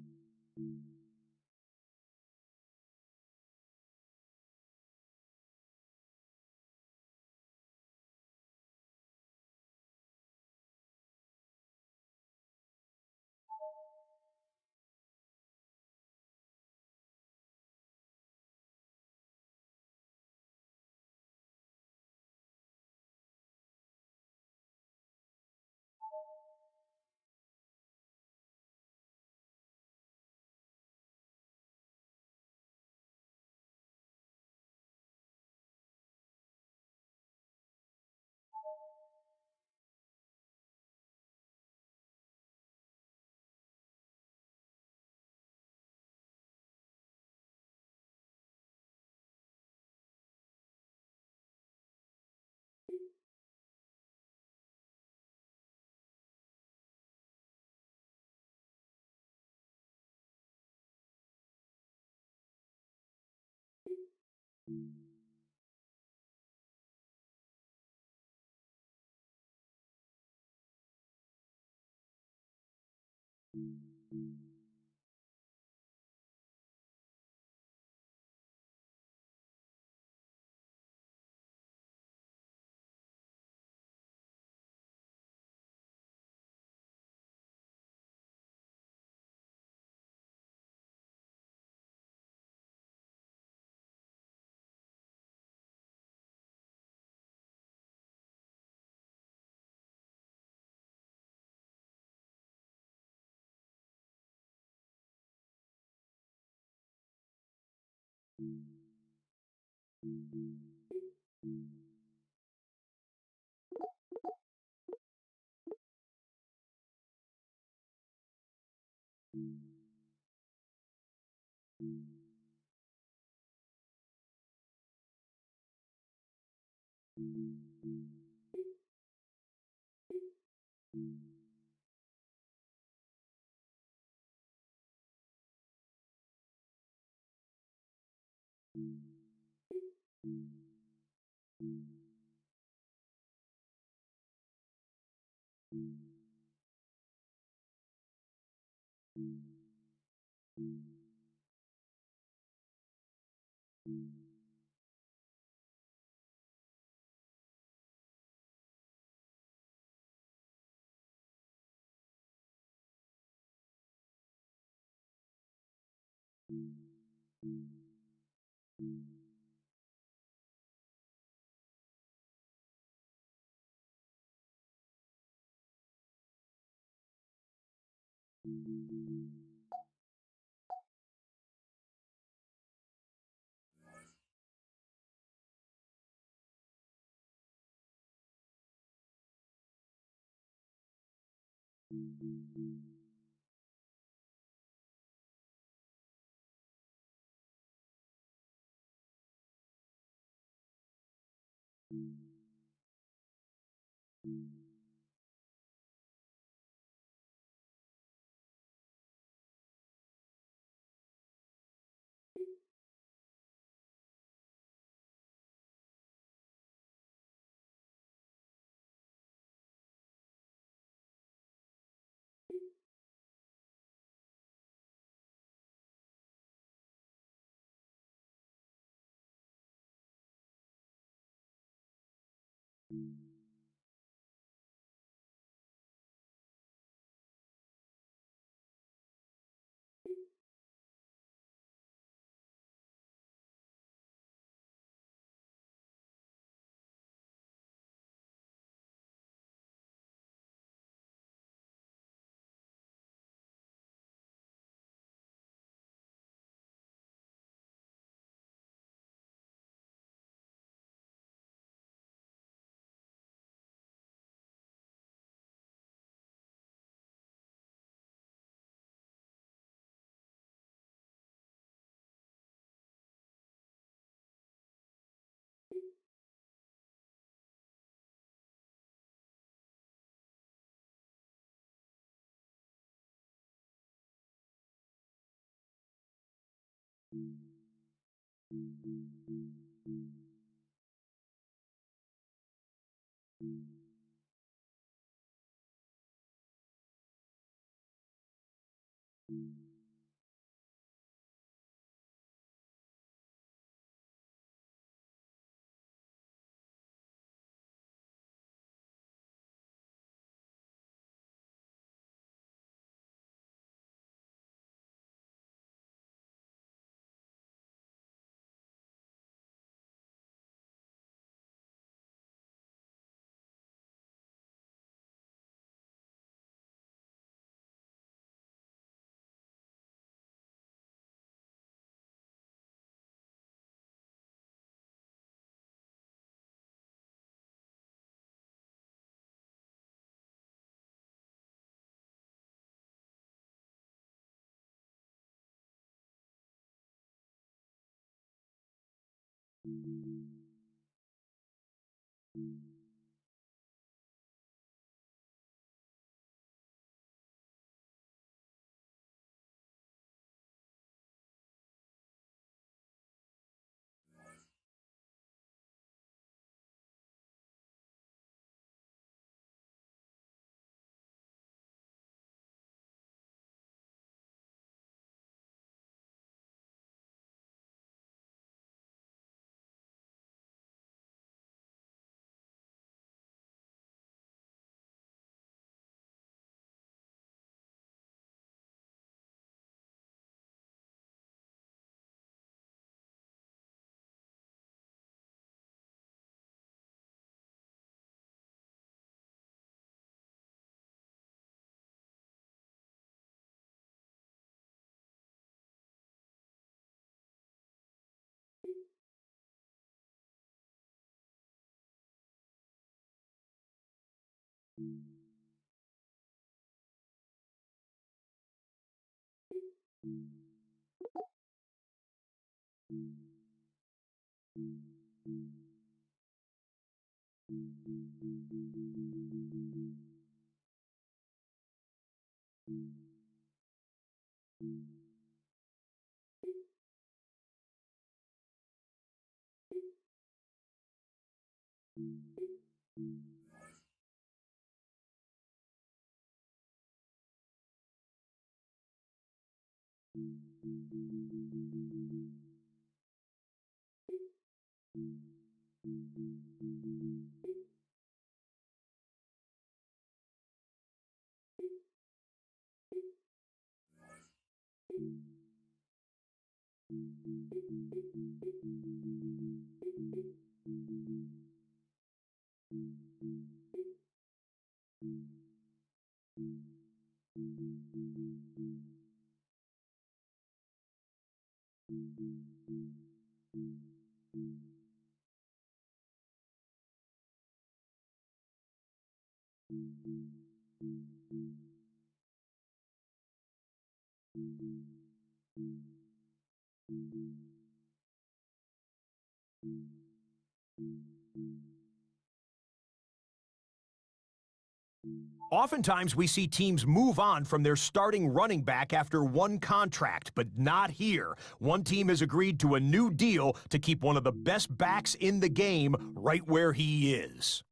Oftentimes, we see teams move on from their starting running back after one contract, but not here. One team has agreed to a new deal to keep one of the best backs in the game right where he is.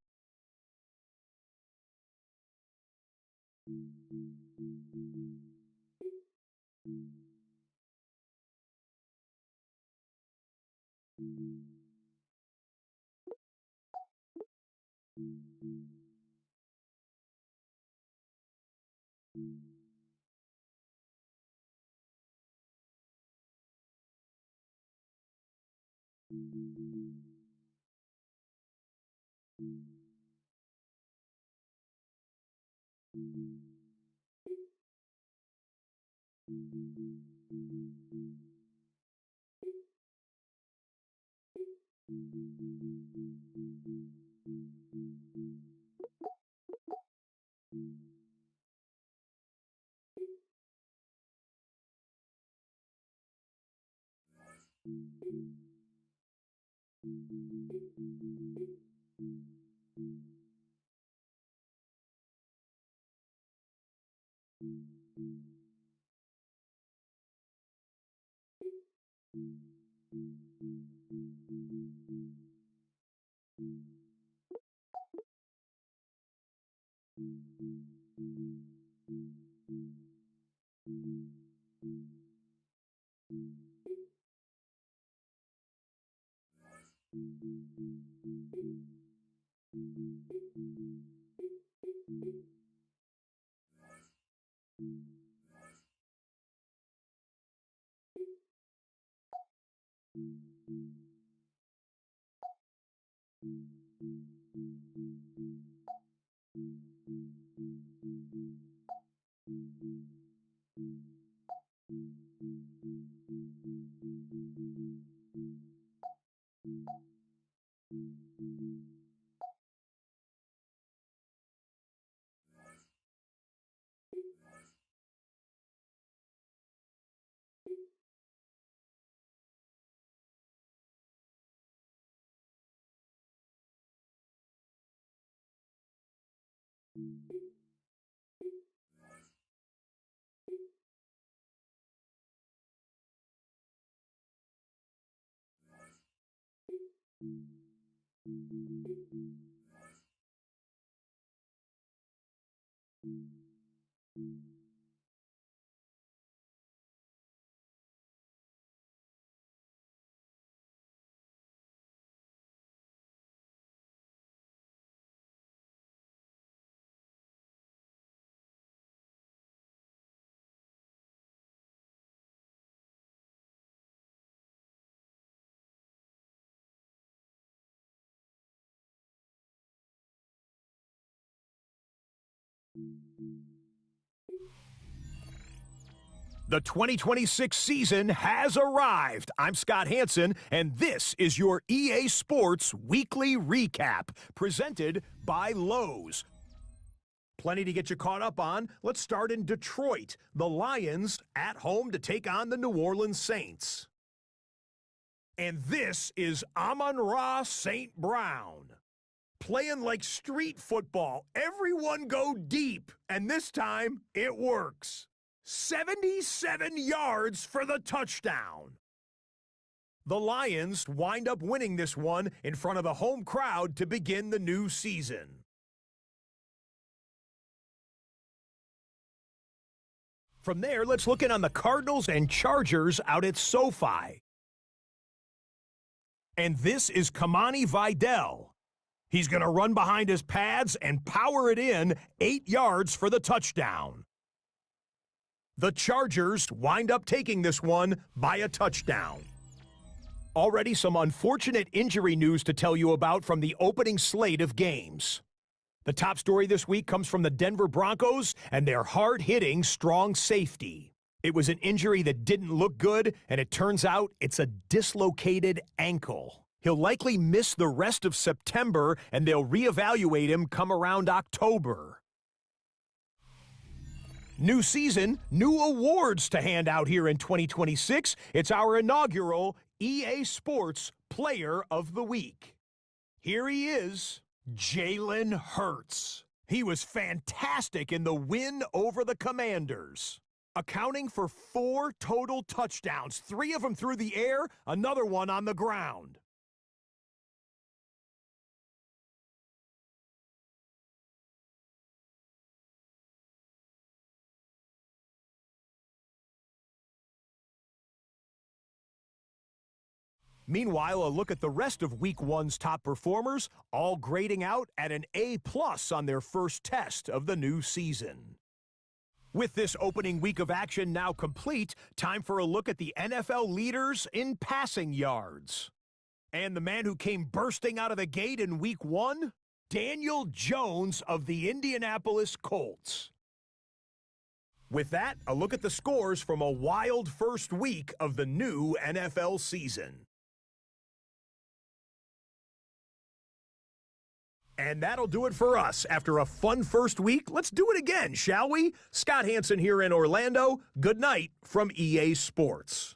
The 2026 season has arrived. I'm Scott Hanson, and this is your EA Sports Weekly Recap, presented by Lowe's. Plenty to get you caught up on. Let's start in Detroit. The Lions at home to take on the New Orleans Saints. And this is Amon-Ra St. Brown. Playing like street football. Everyone go deep, and this time it works. 77 yards for the touchdown. The Lions wind up winning this one in front of the home crowd to begin the new season. From there, let's look in on the Cardinals and Chargers out at SoFi. And this is Kamani Vidal. He's going to run behind his pads and power it in 8 yards for the touchdown. The Chargers wind up taking this one by a touchdown. Already some unfortunate injury news to tell you about from the opening slate of games. The top story this week comes from the Denver Broncos and their hard-hitting strong safety. It was an injury that didn't look good, and it turns out it's a dislocated ankle. He'll likely miss the rest of September, and they'll reevaluate him come around October. New season, new awards to hand out here in 2026. It's our inaugural EA Sports Player of the Week. Here he is, Jalen Hurts. He was fantastic in the win over the Commanders, accounting for 4 total touchdowns, 3 of them through the air, another one on the ground. Meanwhile, a look at the rest of Week 1's top performers, all grading out at an A+ on their first test of the new season. With this opening week of action now complete, time for a look at the NFL leaders in passing yards. And the man who came bursting out of the gate in Week 1, Daniel Jones of the Indianapolis Colts. With that, a look at the scores from a wild first week of the new NFL season. And that'll do it for us. After a fun first week, let's do it again, shall we? Scott Hanson here in Orlando. Good night from EA Sports.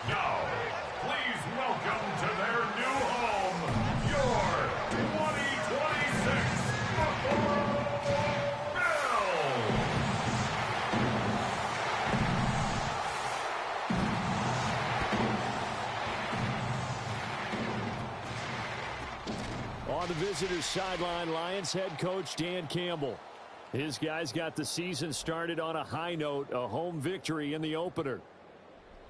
Now, please welcome to their new home, your 2026 Buffalo Bills. On the visitors' sideline, Lions head coach Dan Campbell. His guys got the season started on a high note, a home victory in the opener.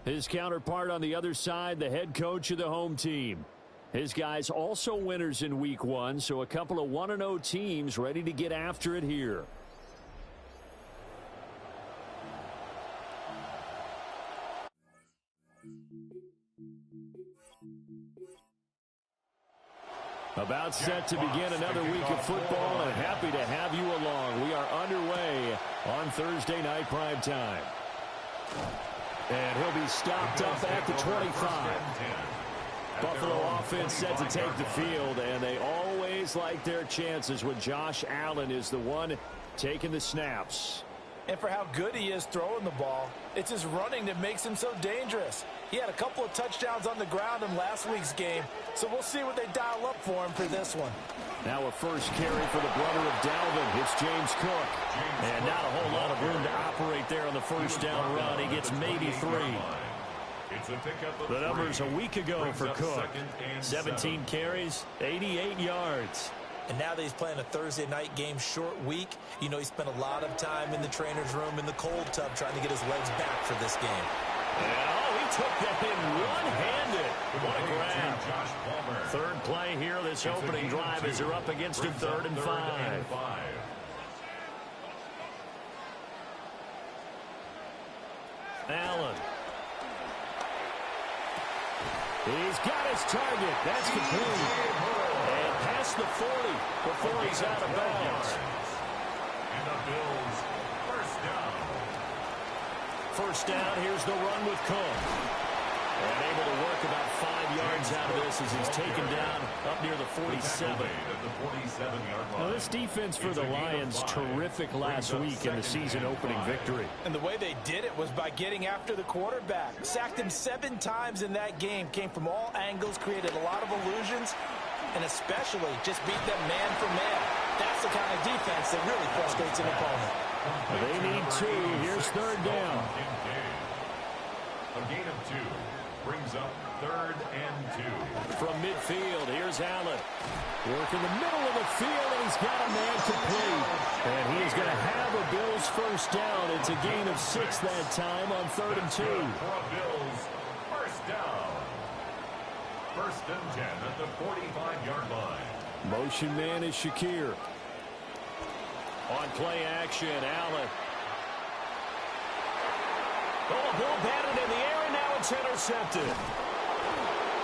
His counterpart on the other side, the head coach of the home team. His guys also winners in week 1, so a couple of 1-0 teams ready to get after it here. About set to begin another week of football, and happy to have you along. We are underway on Thursday night prime time. And he'll be stopped up at the 25. Buffalo offense set to take the field, and they always like their chances when Josh Allen is the one taking the snaps. And for how good he is throwing the ball, it's his running that makes him so dangerous. He had a couple of touchdowns on the ground in last week's game, so we'll see what they dial up for him for this one. Now a first carry for the brother of Dalvin. It's James Cook. And not a whole lot of room to operate there on the first down run. He gets maybe 3. The numbers a week ago for Cook. 17 carries, 88 yards. And now that he's playing a Thursday night game, short week, you know he spent a lot of time in the trainer's room in the cold tub trying to get his legs back for this game. And, he took that in one-handed. What a grab. Third play here, this opening drive as they're up against a 3rd and 5. Allen. He's got his target. That's complete. And past the 40 before he's out of bounds. And the Bills, first down. First down, here's the run with Cook. And able to work about 5 yards out of this as he's taken down up near the 47. Now this defense for the Lions, terrific last week in the season-opening victory. And the way they did it was by getting after the quarterback. Sacked him 7 times in that game. Came from all angles, created a lot of illusions, and especially just beat them man for man. That's the kind of defense that really frustrates an opponent. They need 2. Here's 3rd down. A gain of 2 brings up 3rd and 2. From midfield, here's Allen. Work in the middle of the field, and he's got a man complete. And he is going to have a Bills first down. It's a gain of 6 that time on 3rd and 2. For a Bills first down. 1st and 10 at the 45-yard line. Motion man is Shakir. On play action, Allen. Oh, ball batted in the air, and now it's intercepted.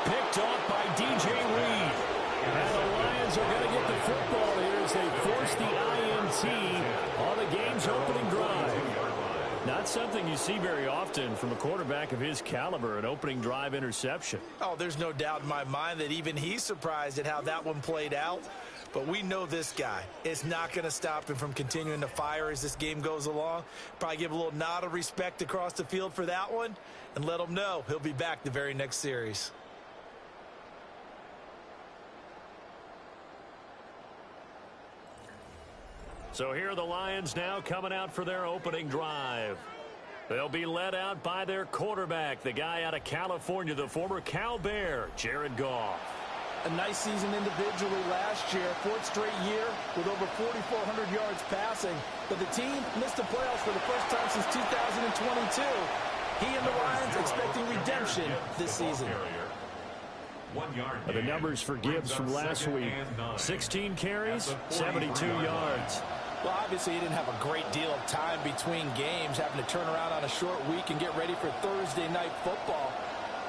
Picked off by DJ Reed. And the Lions are going to get the football here as they force the INT on the game's opening drive. Not something you see very often from a quarterback of his caliber, an opening drive interception. Oh, there's no doubt in my mind that even he's surprised at how that one played out. But we know this guy is not going to stop him from continuing to fire as this game goes along. Probably give a little nod of respect across the field for that one and let him know he'll be back the very next series. So here are the Lions now coming out for their opening drive. They'll be led out by their quarterback, the guy out of California, the former Cal Bear, Jared Goff. A nice season individually last year, fourth straight year with over 4,400 yards passing. But the team missed the playoffs for the first time since 2022. He and the Lions expecting redemption this season. The numbers for Gibbs from last week, 16 carries, 72 yards. Well, obviously, he didn't have a great deal of time between games, having to turn around on a short week and get ready for Thursday night football.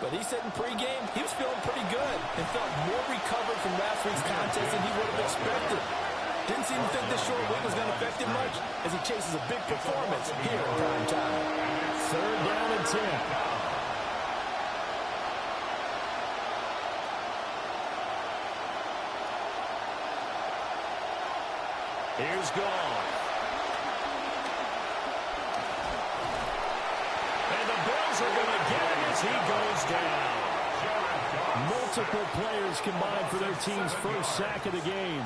But he said in pregame, he was feeling pretty good and felt more recovered from last week's contest than he would have expected. Didn't seem to think this short week was going to affect him much as he chases a big performance here in prime time. Third down and 10. Here's Goff. And the Bills are going to get him as he goes down. Multiple players combined for their team's first sack of the game.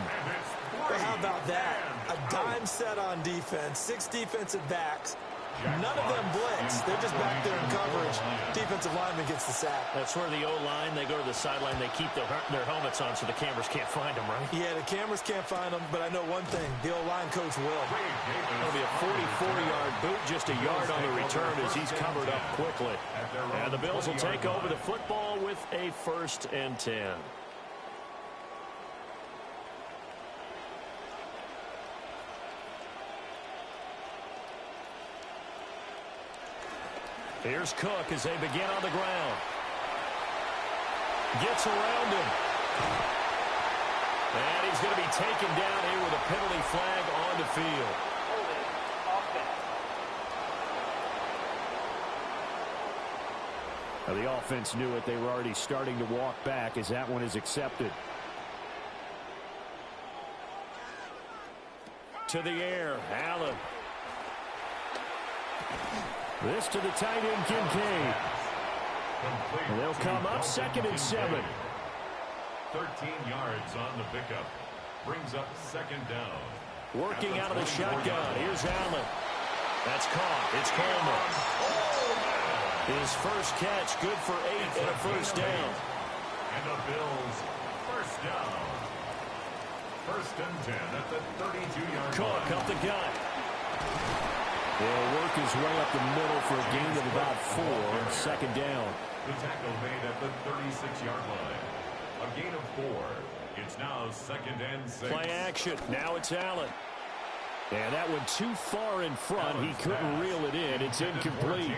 Well, how about that? A dime set on defense, 6 defensive backs. None of them blitz. They're just back there in coverage. Defensive lineman gets the sack. That's where the O-line, they go to the sideline, they keep their helmets on so the cameras can't find them, right? Yeah, the cameras can't find them, but I know one thing. The O-line coach will. It'll be a 44-yard boot, just a yard on the return as he's covered up quickly. And the Bills will take over the football with a 1st and 10. Here's Cook as they begin on the ground. Gets around him. And he's going to be taken down here with a penalty flag on the field. Now the offense knew it. They were already starting to walk back as that one is accepted. To the air, Allen. This to the tight end, Kincaid. And they'll come up 2nd and 7. 13 yards on the pickup. Brings up 2nd down. Working out of the shotgun. Here's Allen. That's caught. It's Coleman. His first catch, good for 8 and a first down. And the Bills, first down. 1st and 10 at the 32-yard line. Cook up the gut. He'll work his way up the middle for a gain of about 4. 2nd down. The tackle made at the 36-yard line. A gain of 4. It's now 2nd and 6. Play action. Now it's Allen. And that went too far in front. He couldn't reel it in. It's incomplete.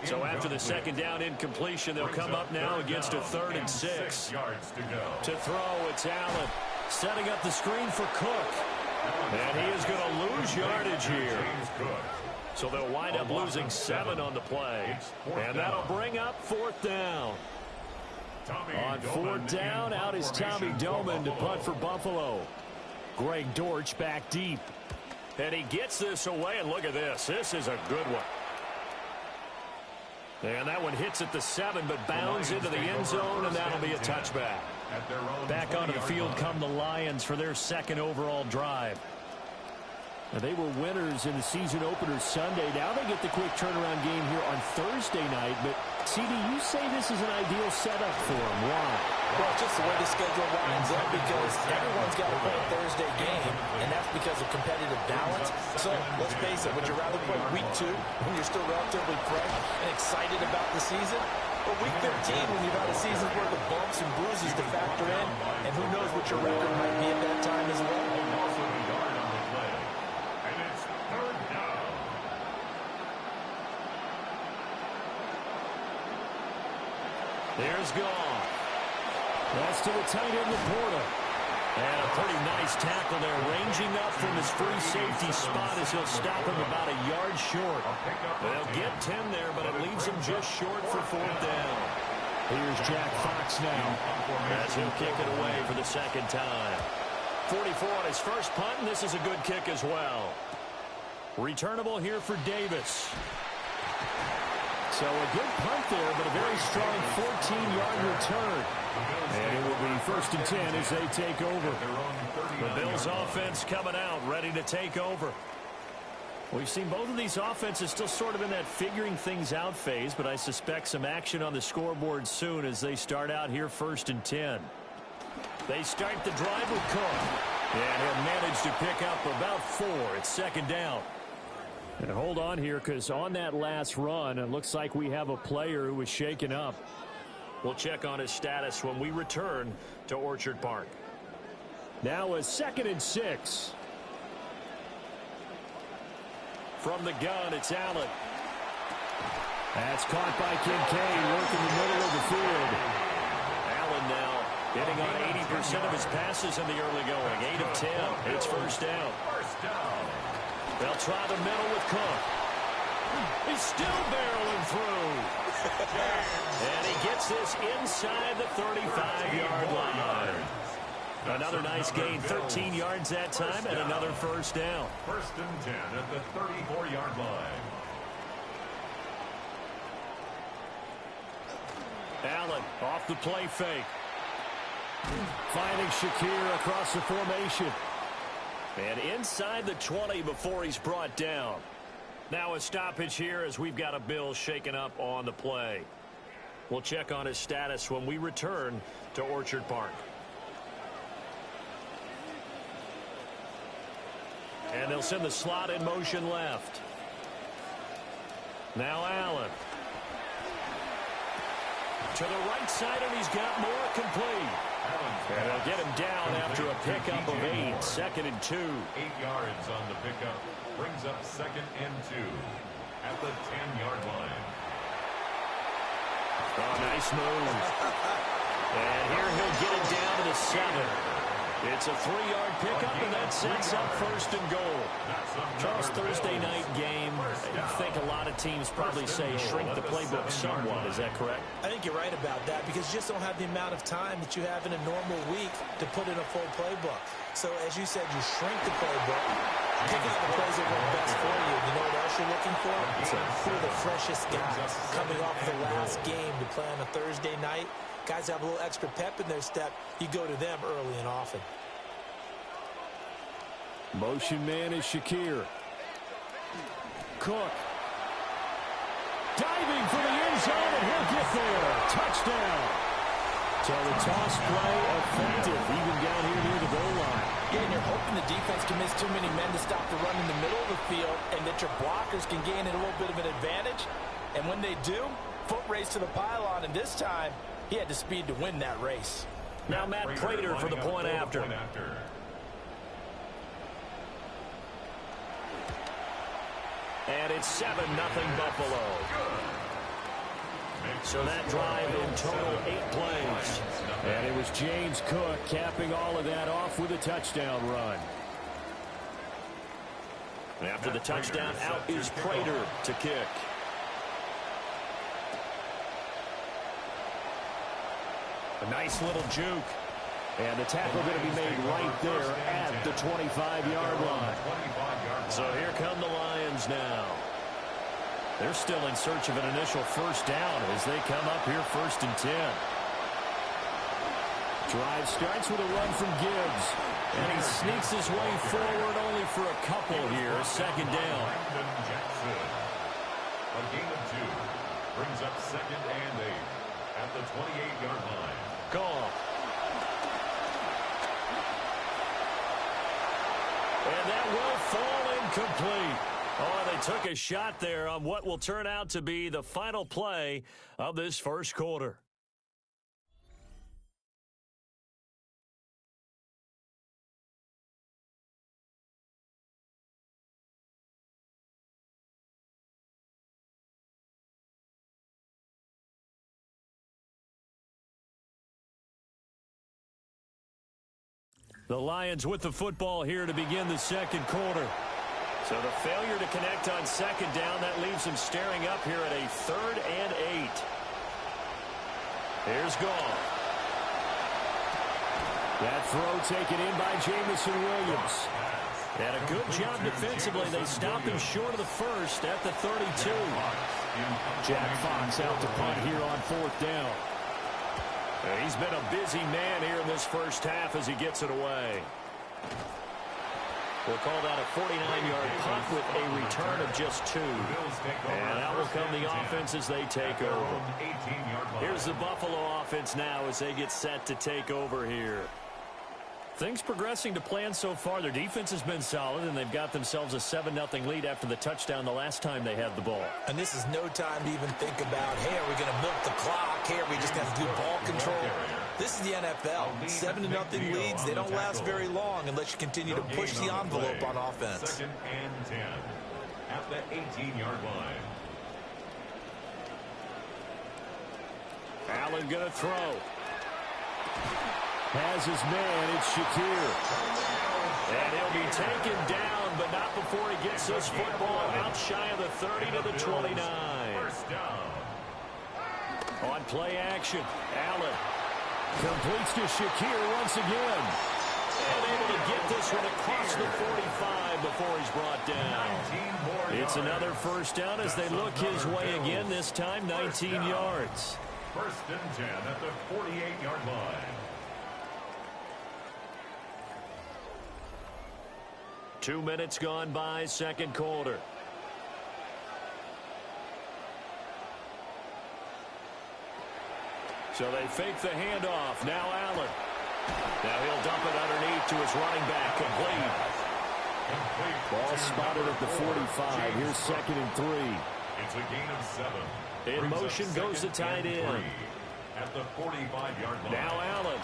So after the 2nd down incompletion, they'll come up now against a 3rd and 6. To throw, it's Allen. Setting up the screen for Cook. And he is going to lose yardage here. So they'll wind up losing 7 on the play. And that'll bring up 4th down. On 4th down, out is Tommy Doman to punt for Buffalo. Greg Dortch back deep. And he gets this away, and look at this. This is a good one. And that one hits at the 7, but bounds into the end zone, and that'll be a touchback. Back onto the field come the Lions for their 2nd overall drive. Now, they were winners in the season opener Sunday. Now they get the quick turnaround game here on Thursday night. But, CD, you say this is an ideal setup for them. Why? Well, just the way the schedule lines up, because everyone's got to play a Thursday game, and that's because of competitive balance. So, let's face it, would you rather play week 2 when you're still relatively fresh and excited about the season? Or week 15 when you've had a season's worth of bumps and bruises to factor in, and who knows what your record might be at that time as well? There's Goff. That's to the tight end, Laporta. And a pretty nice tackle there, ranging up from his free safety spot as he'll stop him about a yard short. They'll get 10 there, but it leaves him just short for 4th down. Here's Jack Fox now. As he'll kick it away for the 2nd time. 44 on his first punt, and this is a good kick as well. Returnable here for Davis. So a good punt there, but a very strong 14-yard return. And it will be 1st and 10 as they take over. The Bills offense coming out, ready to take over. We've seen both of these offenses still sort of in that figuring things out phase, but I suspect some action on the scoreboard soon as they start out here 1st and 10. They start the drive with Cook. And he'll manage to pick up about 4. It's 2nd down. And hold on here, because on that last run, it looks like we have a player who was shaken up. We'll check on his status when we return to Orchard Park. Now a 2nd and 6. From the gun, it's Allen. That's caught by Kincaid, working the middle of the field. Allen now hitting on 80% of his passes in the early going. 8 of 10. It's 1st down. They'll try the middle with Cook. He's still barreling through. And he gets this inside the 35-yard line. Another nice gain, 13 yards that time, and another 1st down. 1st and 10 at the 34-yard line. Allen off the play fake. Finding Shakir across the formation. And inside the 20 before he's brought down. Now a stoppage here as we've got a Bill shaken up on the play. We'll check on his status when we return to Orchard Park. And they'll send the slot in motion left. Now Allen. To the right side, and he's got more complete. And they'll get him down after a pickup of 8. 2nd and 2. 8 yards on the pickup. Brings up 2nd and 2 at the 10-yard line. Oh, nice move. And here he'll get it down to the 7. It's a 3-yard pickup, and that sets up 1st and goal. Charles, Thursday night game, I think a lot of teams probably say shrink the playbook somewhat. Is that correct? I think you're right about that because you just don't have the amount of time that you have in a normal week to put in a full playbook. So, as you said, you shrink the playbook, pick out the plays that work best for you. You know what else you're looking for? Who are the freshest guys coming off the last game to play on a Thursday night? Guys have a little extra pep in their step. You go to them early and often. Motion man is Shakir. Cook. Diving for the end zone, and he'll get there. Touchdown. So the toss play effective, even down here near the goal line. Yeah, and you're hoping the defense can miss too many men to stop the run in the middle of the field and that your blockers can gain a little bit of an advantage. And when they do, foot race to the pylon, and this time, he had the speed to win that race. Now Matt Prater for the point after. And it's 7-0 Buffalo. So that drive in total 8 plays. And it was James Cook capping all of that off with a touchdown run. And after the touchdown, out is Prater to kick. A nice little juke. And the tackle going to be made right there at the 25-yard line. So here come the Lions now. They're still in search of an initial 1st down as they come up here 1st and 10. Drive starts with a run from Gibbs. And he sneaks his way forward only for a couple here. 2nd down. A gain of 2. Brings up 2nd and 8 at the 28-yard line. Goff. And that will fall incomplete. Oh, they took a shot there on what will turn out to be the final play of this 1st quarter. The Lions with the football here to begin the 2nd quarter. So the failure to connect on 2nd down, that leaves them staring up here at a 3rd and 8. Here's Goff. That throw taken in by Jamison Williams. And a good job defensively. They stopped him short of the first at the 32. Jack Fox out to punt here on 4th down. And he's been a busy man here in this first half as he gets it away. We'll call that a 49-yard punt with a return of just 2. And out will come the offense as they take over. Here's the Buffalo offense now as they get set to take over here. Things progressing to plan so far. Their defense has been solid, and they've got themselves a 7-0 lead after the touchdown the last time they had the ball. And this is no time to even think about, hey, are we going to milk the clock? Hey, are we just going to do ball control? This is the NFL. 7-0 leads, they don't last very long unless you continue to push the envelope on offense. 2nd and 10 at the 18-yard line. Allen going to throw. Has his man, it's Shakir. And he'll be taken down, but not before he gets this football out shy of the 30 to the 29. First down. On play action, Allen completes to Shakir once again. And able to get this one across the 45 before he's brought down. It's another first down as they look his way again, this time 19 yards. 1st and 10 at the 48-yard line. 2 minutes gone by, second quarter. So they fake the handoff. Now Allen. Now he'll dump it underneath to his running back. Complete. Ball spotted at the 45. Here's 2nd and 3. It's a gain of 7. In motion goes the tight end. At the 45-yard line. Now Allen.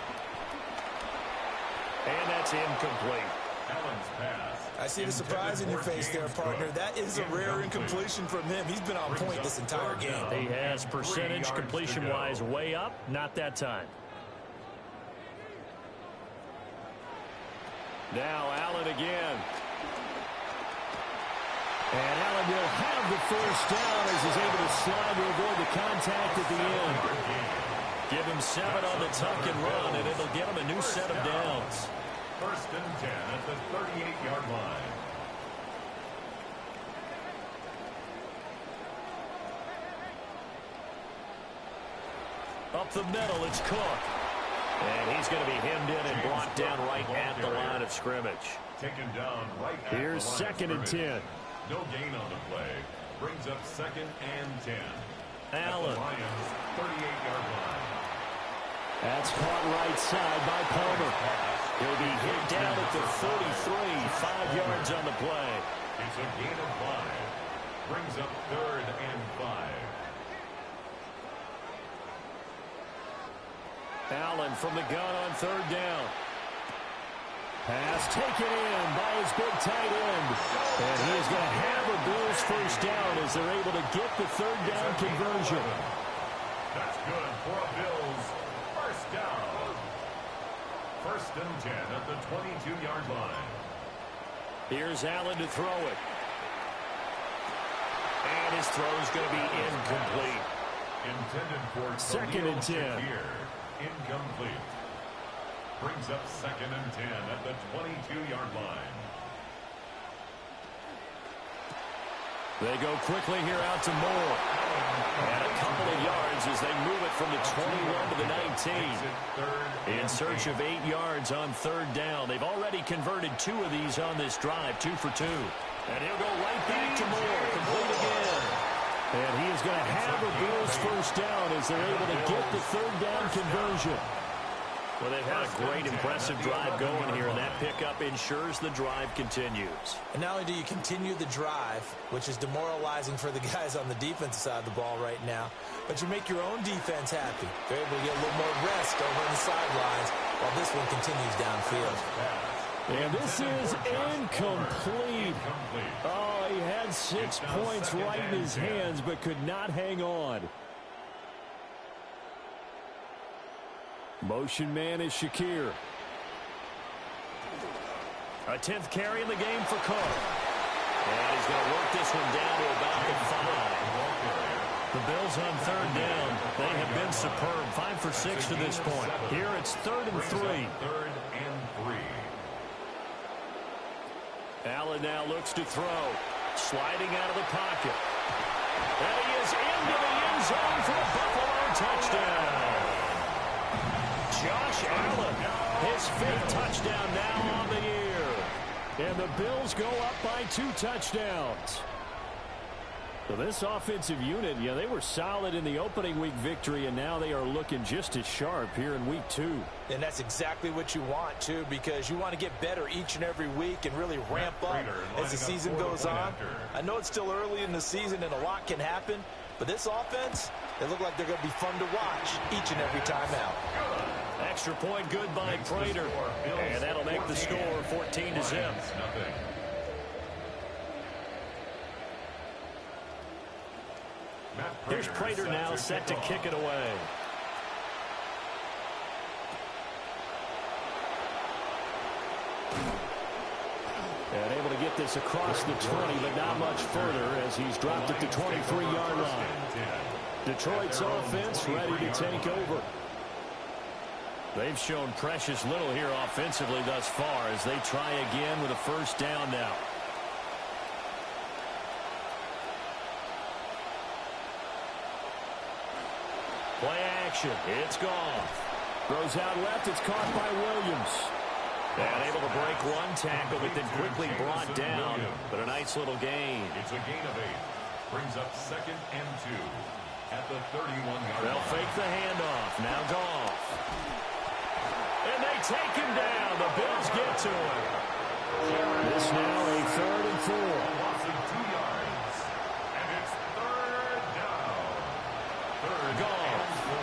And that's incomplete. Allen's pass. I see the surprise in your face there, partner. That is a rare incompletion from him. He's been on point this entire game. He has percentage completion-wise way up. Not that time. Now Allen again. And Allen will have the first down as he's able to slide to avoid the contact at the end. Give him 7 on the tuck and run, and it'll get him a new set of downs. 1st and 10 at the 38-yard line. Up the middle, it's Cook. And he's going to be hemmed in and brought down right at the line of scrimmage. Taken down right at Here's the line 2nd and 10. No gain on the play. Brings up 2nd and 10. Allen. At the Lions' 38-yard line. That's caught right side by Palmer. He'll be hit down at the 33, 5 yards on the play. It's a gain of 5. Brings up 3rd and 5. Allen from the gun on 3rd down. Pass taken in by his big tight end. And he is going to have a Bills first down as they're able to get the 3rd down conversion. That's good for a Bills first down. 1st and 10 at the 22-yard line. Here's Allen to throw it. And his throw is going to be incomplete. Intended for 2nd and 10. Here, incomplete. Brings up 2nd and 10 at the 22-yard line. They go quickly here out to Moore. And a couple of yards as they move it from the 21 to the 19. In search of 8 yards on 3rd down. They've already converted 2 of these on this drive, 2 for 2. And he'll go right back to Moore, complete again. And he is going to have a Bills first down as they're able to get the 3rd down conversion. Well, they've had a great, impressive drive going here, and that pickup ensures the drive continues. And not only do you continue the drive, which is demoralizing for the guys on the defensive side of the ball right now, but you make your own defense happy. They're able to get a little more rest over on the sidelines while this one continues downfield. And this is incomplete. Oh, he had 6 points right in his hands, but could not hang on. Motion man is Shakir. A 10th carry in the game for Cook. And he's going to work this one down to about the 5. The Bills on 3rd down. They have been superb. 5 for 6 to this point. Here it's 3rd and 3. 3rd and 3. Allen now looks to throw. Sliding out of the pocket. And he is into the end zone for a Buffalo touchdown. Josh Allen, his 5th touchdown now on the year. And the Bills go up by 2 touchdowns. So this offensive unit, yeah, they were solid in the opening week victory, and now they are looking just as sharp here in week 2. And that's exactly what you want, too, because you want to get better each and every week and really ramp up as the season goes on. I know it's still early in the season and a lot can happen, but this offense, they look like they're going to be fun to watch each and every time out. Extra point good by Prater, and that'll make the score 14-0. Here's Prater now set to kick it away. And able to get this across the 20, but not much further as he's dropped it to 23-yard line. Detroit's offense ready to take over. They've shown precious little here offensively thus far as they try again with a first down now. Play action. It's Goff. Throws out left. It's caught by Williams. And able to break one tackle, but then quickly brought down. But a nice little gain. It's a gain of 8. Brings up 2nd and 2 at the 31-yard line. They'll fake the handoff. Now Goff. And they take him down. The Bills get to him. This now a 3rd and 4. Lossing 2 yards. And it's 3rd down. 3rd Goff. and 4.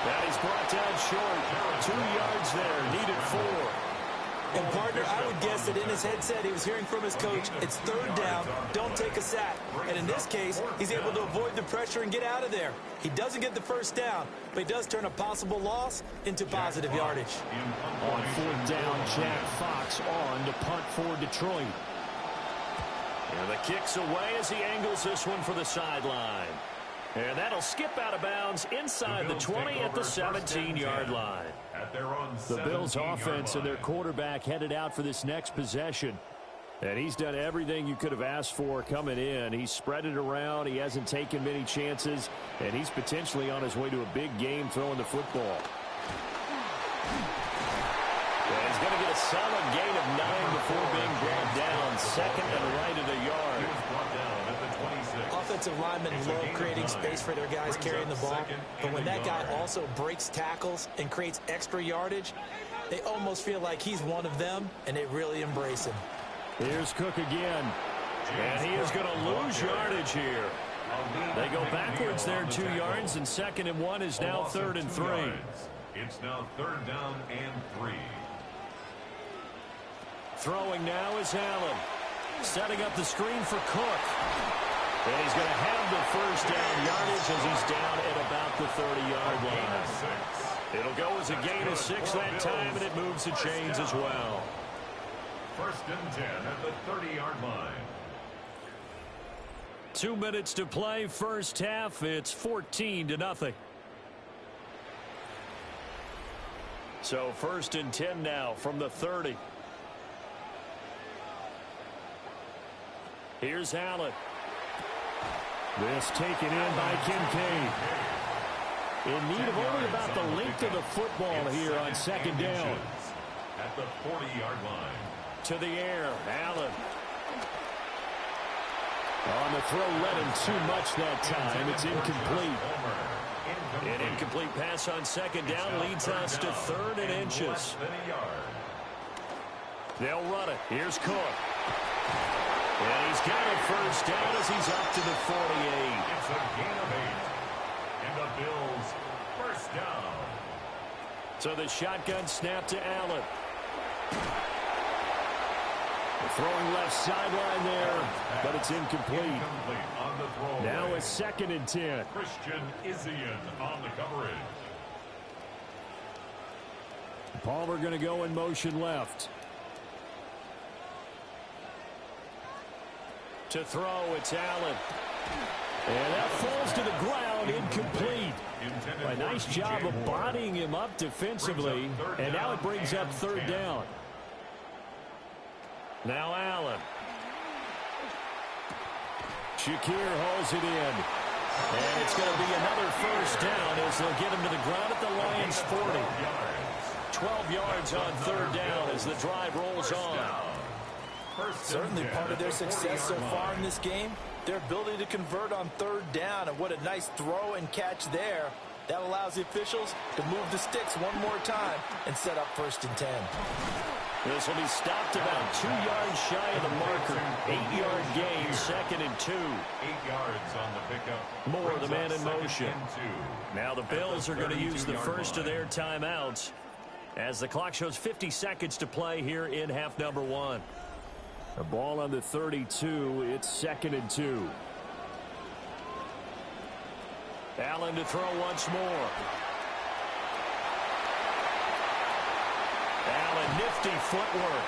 That is brought down short. 2 yards there. Needed 4. And, partner, I would guess that in his headset he was hearing from his coach, it's 3rd down, don't take a sack. And in this case, he's able to avoid the pressure and get out of there. He doesn't get the first down, but he does turn a possible loss into positive yardage. On 4th down, Jack Fox on to punt for Detroit. And the kick's away as he angles this one for the sideline. And that'll skip out of bounds inside the 20 at the 17-yard line. The Bills' offense and their quarterback headed out for this next possession. And he's done everything you could have asked for coming in. He's spread it around. He hasn't taken many chances. And he's potentially on his way to a big game throwing the football. And he's going to get a solid gain of 9 before being brought down. 2nd and right at a yard. Offensive linemen love creating space for their guys carrying the ball, but when that guy also breaks tackles and creates extra yardage, they almost feel like he's one of them, and they really embrace him. Here's Cook again, and he is going to lose yardage here. They go backwards there 2 yards, and 2nd and 1 is now 3rd and 3. It's now 3rd down and 3. Throwing now is Allen. Setting up the screen for Cook. And he's going to have the first down yardage as he's down at about the 30-yard line. It'll go as a gain of 6 that time, and it moves the chains as well. 1st and 10 at the 30-yard line. 2 minutes to play, first half. It's 14-0. So 1st and 10 now from the 30. Here's Allen. This taken in by Kincaid. In need of only about the length of the football here on 2nd down. At the 40-yard line. To the air, Allen. On the throw, led him too much that time. It's incomplete. An incomplete pass on 2nd down leads us to 3rd and inches. They'll run it. Here's Cook. And he's got a first down as he's up to the 48. It's a gain of 8. And the Bills first down. So the shotgun snap to Allen. Throwing left sideline there, but it's incomplete. On the throw. Now it's 2nd and 10. Christian Izien on the coverage. Palmer going to go in motion left. To throw, it's Allen. And that falls to the ground, incomplete. A nice job of bodying him up defensively, and now it brings up third down. Now Allen. Shakir hauls it in. And it's going to be another first down as they'll get him to the ground at the Lions' 40. 12 yards on third down as the drive rolls on. Certainly part of their success so far in this game, their ability to convert on third down, and what a nice throw and catch there. That allows the officials to move the sticks one more time and set up 1st and 10. This will be stopped about 2 yards shy of the marker. 8-yard gain, 2nd and 2. 8 yards on the pickup. More the man in motion. Now the Bills are going to use the first of their timeouts as the clock shows 50 seconds to play here in half number 1. The ball on the 32. It's 2nd and 2. Allen to throw once more. Allen, nifty footwork.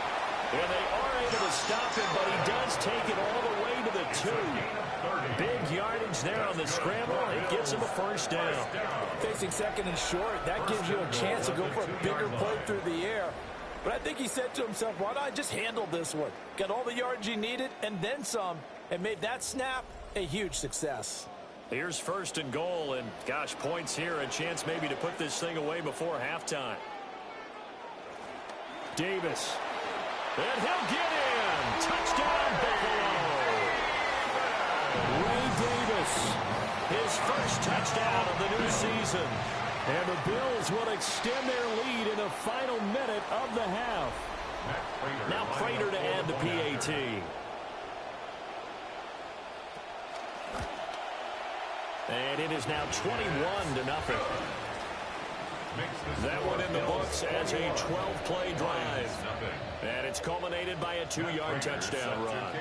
And they are able to stop him, but he does take it all the way to the 2. Big yardage there on the scramble. It gets him a first down. Facing 2nd and short, that gives you a chance to go for a bigger play through the air. But I think he said to himself, why not just handle this one? Got all the yards he needed and then some, and made that snap a huge success. Here's 1st and goal, and gosh, points here, a chance maybe to put this thing away before halftime. Davis. And he'll get in. Touchdown, Buffalo. Ray Davis, his first touchdown of the new season. And the Bills will extend their lead in the final minute of the half. Now Prater to add the PAT. And it is now 21-0. That one in the books as a 12-play drive. And it's culminated by a 2-yard touchdown run.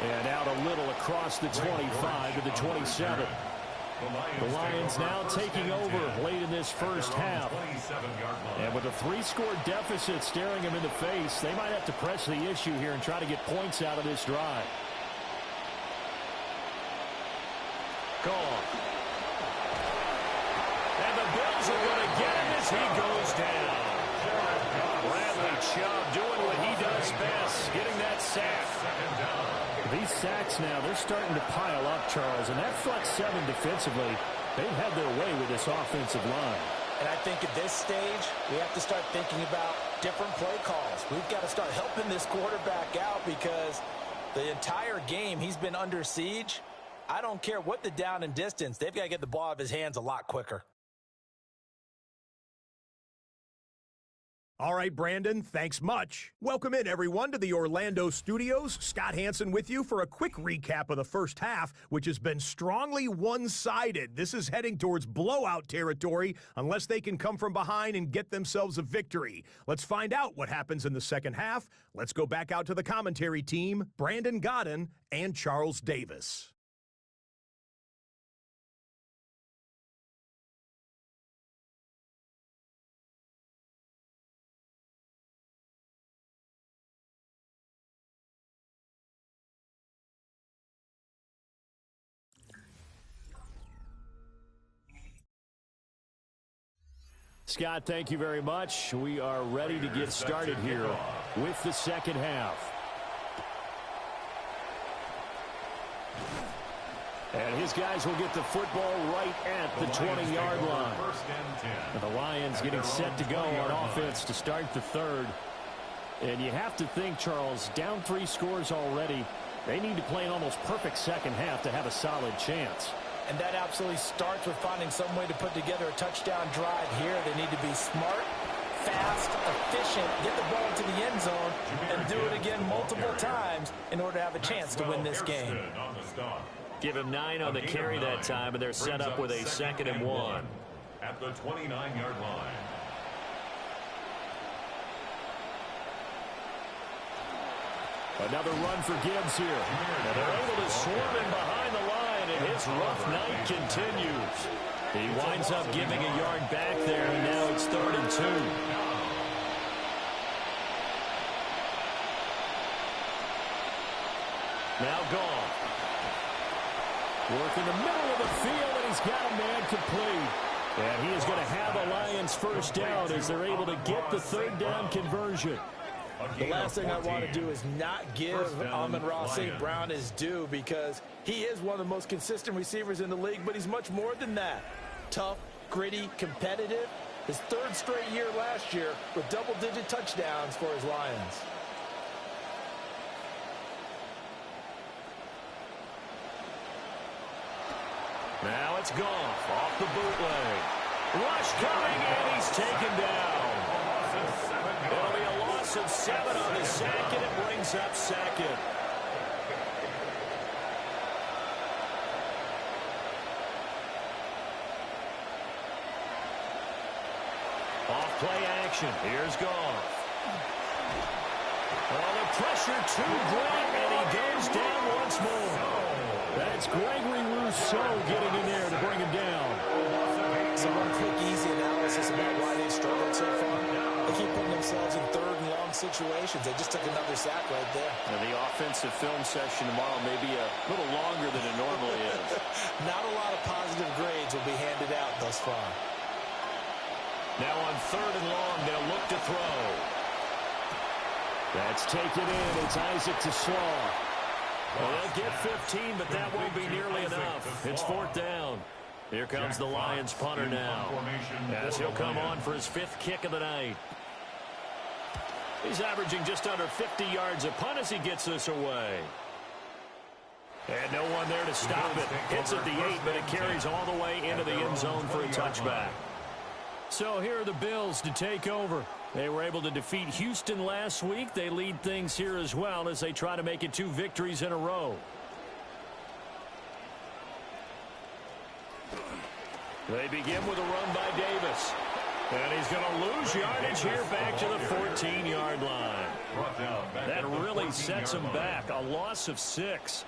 And out a little across the 25 to the 27. The Lions now taking over late in this first half. And with a 3-score deficit staring them in the face, they might have to press the issue here and try to get points out of this drive. Gone. And the Bills are going to get him as he goes down. Bradley Chubb doing what he does best, getting that sack. These sacks now, they're starting to pile up, Charles, and that front 7 defensively, they've had their way with this offensive line. And I think at this stage, we have to start thinking about different play calls. We've got to start helping this quarterback out because the entire game he's been under siege. I don't care what the down and distance, they've got to get the ball out of his hands a lot quicker. All right, Brandon, thanks much. Welcome in, everyone, to the Orlando studios. Scott Hansen with you for a quick recap of the first half, which has been strongly one-sided. This is heading towards blowout territory unless they can come from behind and get themselves a victory. Let's find out what happens in the second half. Let's go back out to the commentary team, Brandon Gaudin and Charles Davis. Scott, thank you very much. We are ready to get started here with the second half. And his guys will get the football right at the 20-yard line. And the Lions getting set to go on offense to start the third. And you have to think, Charles, down 3 scores already. They need to play an almost perfect second half to have a solid chance. And that absolutely starts with finding some way to put together a touchdown drive here. They need to be smart, fast, efficient, get the ball into the end zone, and do it again multiple times in order to have a chance to win this game. Give him 9 on the carry that time, and they're set up with a 2nd and 1. At the 29-yard line. Another run for Gibbs here. And they're able to swarm him behind the line, and his rough night continues. He winds up giving a yard back there, and now it's 3rd and 2. Now gone. Work in the middle of the field, and he's got a man complete. And he is going to have a Lions first down as they're able to get the third down conversion. The last thing I want to do is not give Amon-Ra St. Brown his due, because he is one of the most consistent receivers in the league, but he's much more than that. Tough, gritty, competitive. His third straight year last year with double-digit touchdowns for his Lions. Now it's Goff off the bootleg. Rush coming, and he's taken down. It'll be a loss of 7 on the sack, and it brings up second. Off play action. Here's Goff. Oh, the pressure too great, and he goes down once more. That's Gregory Rousseau getting in there to bring him down. So one quick, easy analysis about why they've struggled so far. They keep putting themselves in third and long situations. They just took another sack right there. Now, the offensive film session tomorrow may be a little longer than it normally is. Not a lot of positive grades will be handed out thus far. Now on third and long, they'll look to throw. That's taken in. It's Isaac to Slaw. Well, they'll get 15, but that won't be nearly enough. It's fourth down. Here comes the Lions punter now, as he'll come on for his 5th kick of the night. He's averaging just under 50 yards a punt as he gets this away. And no one there to stop it. Hits at the 8, but it carries all the way into the end zone for a touchback. So here are the Bills to take over. They were able to defeat Houston last week. They lead things here as well as they try to make it 2 victories in a row. They begin with a run by Davis. And he's going to lose yardage here back to the 14-yard line. That really sets him back. A loss of 6.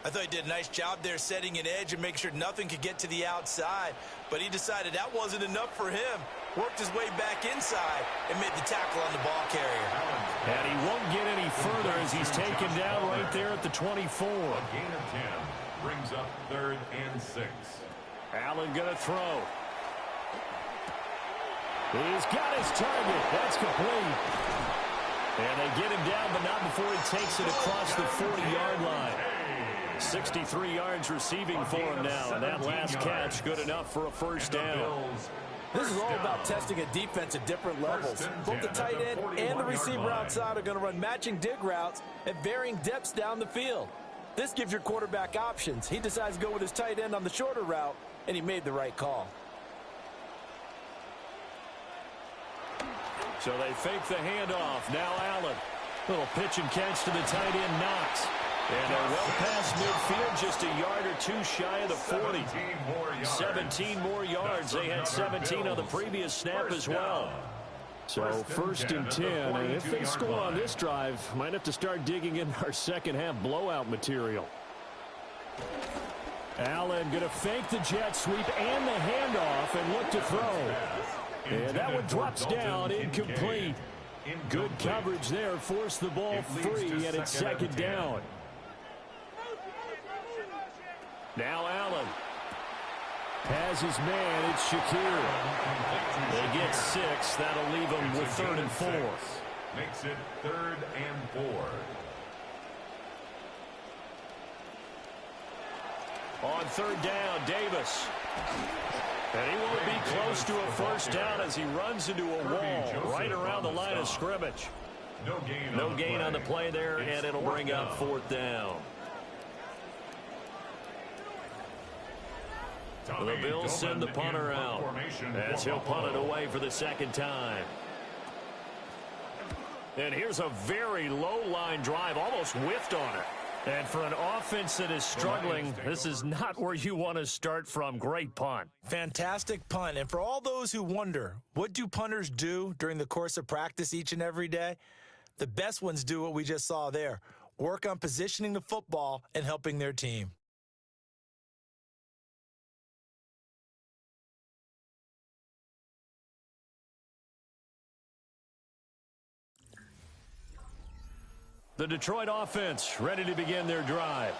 I thought he did a nice job there setting an edge and making sure nothing could get to the outside. But he decided that wasn't enough for him. Worked his way back inside and made the tackle on the ball carrier. And he won't get any further as he's taken down right there at the 24. A gain of 10 brings up 3rd and 6. Allen going to throw. He's got his target. That's complete. And they get him down, but not before he takes it across the 40-yard line. 63 yards receiving for him now, and that last catch good enough for a first down. This is all about testing a defense at different levels. Both the tight end and the receiver outside are going to run matching dig routes at varying depths down the field. This gives your quarterback options. He decides to go with his tight end on the shorter route, and he made the right call. So they fake the handoff. Now Allen. Little pitch and catch to the tight end, Knox. And they're well past midfield, just a yard or 2 shy of the 40. 17 more yards. They had 17 on the previous snap as well. So first and 10, and if they score on this drive, might have to start digging in our second half blowout material. Allen going to fake the jet sweep and the handoff and look to throw. And that one drops down, incomplete. Good coverage there, forced the ball free, and it's second down. Now Allen has his man. It's Shakir. They get 6. That'll leave them with 3rd and 4. Makes it 3rd and 4. On 3rd down, Davis. And he won't be close to a first down as he runs into a wall right around the line of scrimmage. No gain on the play there, and it'll bring up 4th down. The Bills send the punter out as he'll punt it away for the 2nd time. And here's a very low-line drive, almost whiffed on it. And for an offense that is struggling, this is not where you want to start from. Great punt. Fantastic punt. And for all those who wonder, what do punters do during the course of practice each and every day? The best ones do what we just saw there. Work on positioning the football and helping their team. The Detroit offense ready to begin their drive.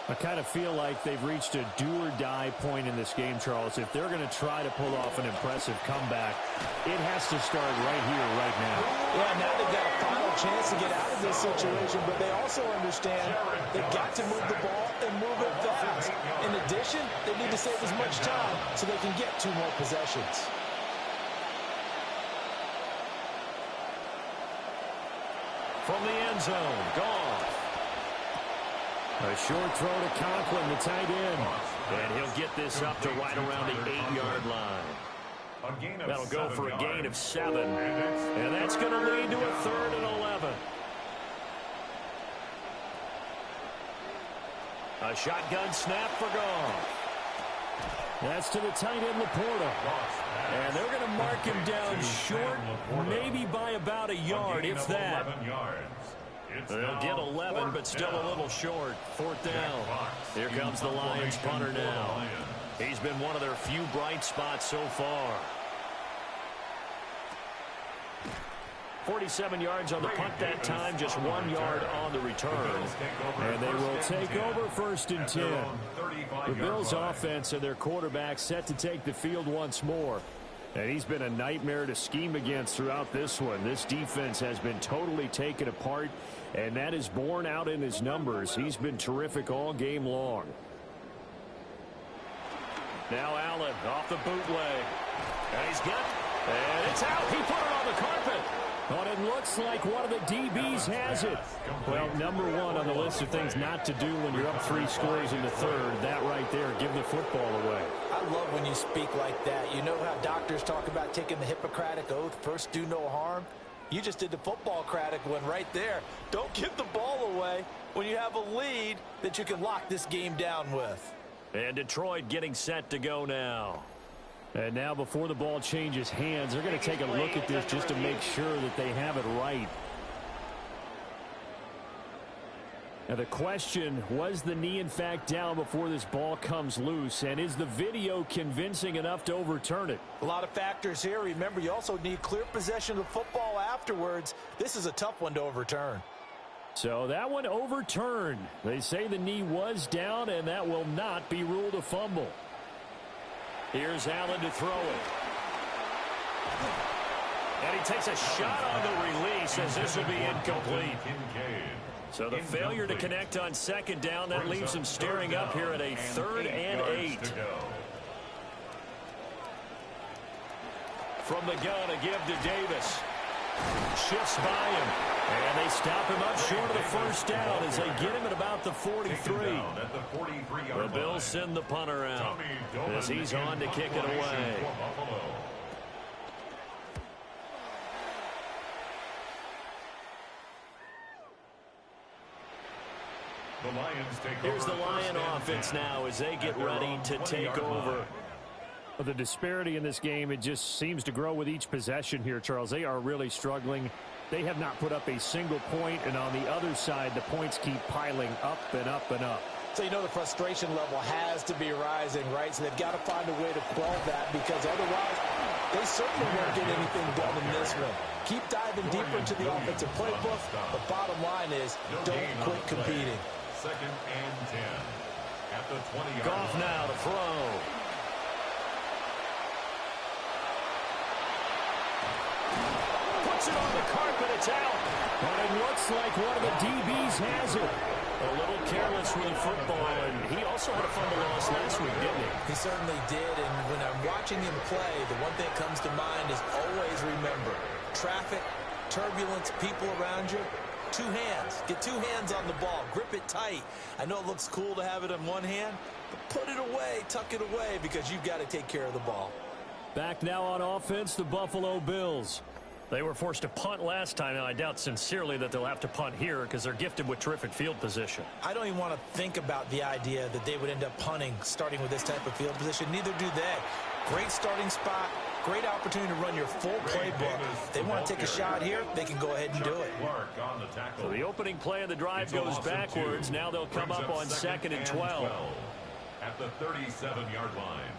I kind of feel like they've reached a do-or-die point in this game, Charles. If they're going to try to pull off an impressive comeback, it has to start right here, right now. Yeah, now they've got a final chance to get out of this situation, but they also understand they've got to move the ball and move it fast. In addition, they need to save as much time so they can get 2 more possessions. From the end zone, gone. A short throw to Conklin, the tight end. And he'll get this up to right around the 8-yard line. That'll go for a gain of 7. And that's going to lead to a 3rd and 11. A shotgun snap for Goff. That's to the tight end, Laporta. And they're going to mark him down short, maybe by about a yard, if that. They'll get 11, but still a little short. 4th down. Here comes the Lions punter now. He's been one of their few bright spots so far. 47 yards on the punt that time, just 1 yard on the return. And they will take over 1st and 10. The Bills' offense and their quarterback set to take the field once more. And he's been a nightmare to scheme against throughout this one. This defense has been totally taken apart, and that is borne out in his numbers. He's been terrific all game long. Now Allen off the bootleg. And he's got it. And it's out. He put it on the carpet. But it looks like one of the DBs has it. Well, number 1 on the list of things not to do when you're up 3 scores in the 3rd. That right there, give the football away. I love when you speak like that. You know how doctors talk about taking the Hippocratic Oath, first do no harm? You just did the football-cratic one right there. Don't give the ball away when you have a lead that you can lock this game down with. And Detroit getting set to go now. And now before the ball changes hands, they're going to take a look at this just to make sure that they have it right. Now the question, was the knee in fact down before this ball comes loose? And is the video convincing enough to overturn it? A lot of factors here. Remember, you also need clear possession of the football afterwards. This is a tough one to overturn. So that one overturned. They say the knee was down, and that will not be ruled a fumble. Here's Allen to throw it. And he takes a shot on the release as this will be incomplete. So the failure to connect on 2nd down, that leaves him staring up here at a 3rd and 8. From the gun, a give to Davis. Shifts by him. And they stop him up short of the 1st down as they get him at about the 43. The Bills send the punter out as he's on to kick it away. Here's the Lion offense now as they get ready to take over. The disparity in this game, it just seems to grow with each possession here, Charles. They are really struggling. They have not put up a single point, and on the other side, the points keep piling up and up and up. So you know the frustration level has to be rising, right? So they've got to find a way to quell that, because otherwise they certainly won't get anything done in this one. Keep diving deeper into the offensive playbook. The bottom line is don't quit competing. 2nd and 10 at the 20-yard line. Goff now to throw. Puts it on the carpet, it's out. But it looks like one of the DBs has it. A little careless with the football, and he also had a fumble loss last week, didn't he? He certainly did, and when I'm watching him play, the one thing that comes to mind is always remember, traffic, turbulence, people around you, 2 hands. Get 2 hands on the ball. Grip it tight. I know it looks cool to have it in one hand, but put it away, tuck it away, because you've got to take care of the ball. Back now on offense, the Buffalo Bills. They were forced to punt last time, and I doubt sincerely that they'll have to punt here because they're gifted with terrific field position. I don't even want to think about the idea that they would end up punting starting with this type of field position. Neither do they. Great starting spot, great opportunity to run your full playbook. If they want to take a shot here, they can go ahead and do it. So the opening play of the drive goes backwards. Now they'll come up on 2nd and 12. At the 37-yard line.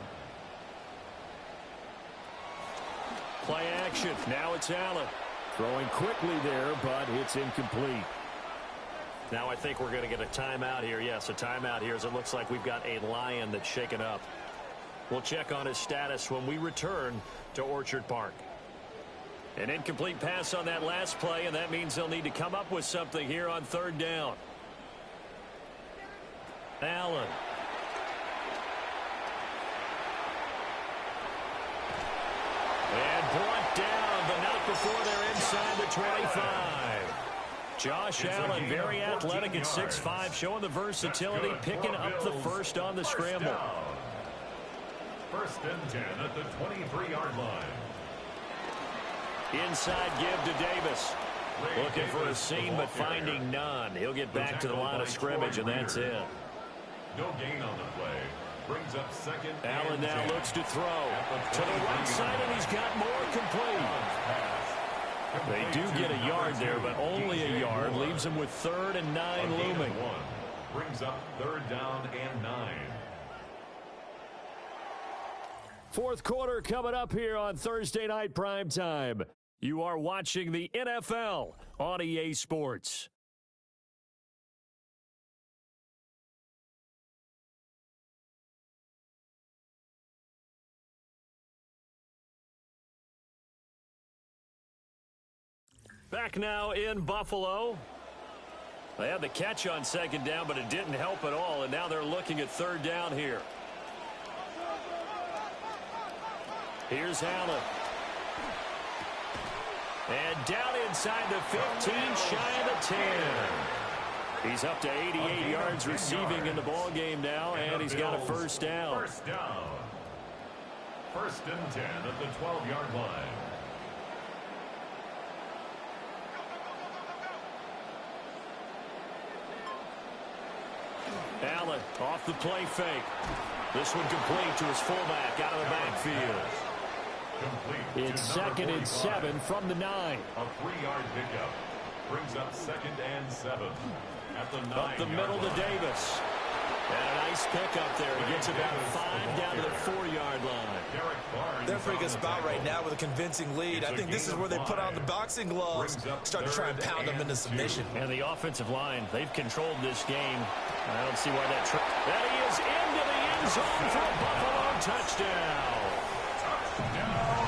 Play action. Now it's Allen. Throwing quickly there, but it's incomplete. Now I think we're going to get a timeout here. Yes, a timeout here as it looks like we've got a Lion that's shaken up. We'll check on his status when we return to Orchard Park. An incomplete pass on that last play, and that means they'll need to come up with something here on third down. Allen. And brought down, but not before they're inside the 25. Josh Allen, very athletic at 6'5", showing the versatility, picking up the first on the scramble. First and 10 at the 23-yard line. Inside give to Davis. Looking for a seam, but finding none. He'll get back to the line of scrimmage, and that's it. No gain on the play. Brings up second. Allen now looks to throw. To the right side, and he's got more complete. They do get a yard there, but only a yard. Leaves him with 3rd and 9 looming. Brings up 3rd down and 9. Fourth quarter coming up here on Thursday Night Primetime. You are watching the NFL on EA Sports. Back now in Buffalo. They had the catch on second down, but it didn't help at all, and now they're looking at third down here. Here's Allen. And down inside the 15, shy of the 10. He's up to 88 yards receiving in the ball game now, and he's got a first down. First down. First and 10 at the 12-yard line. Allen off the play fake. This one complete to his fullback out of the backfield. It's 2nd and 7 from the 9. A 3-yard pickup. Brings up 2nd and 7. At the 9. Up the middle to Davis. And a nice pickup there. He gets about 5 down to the 4-yard line. They're pretty good spot right now with a convincing lead. I think this is where they put on the boxing gloves, start to try and pound them into submission. And the offensive line, they've controlled this game. I don't see why that he is into the end zone for a Buffalo touchdown.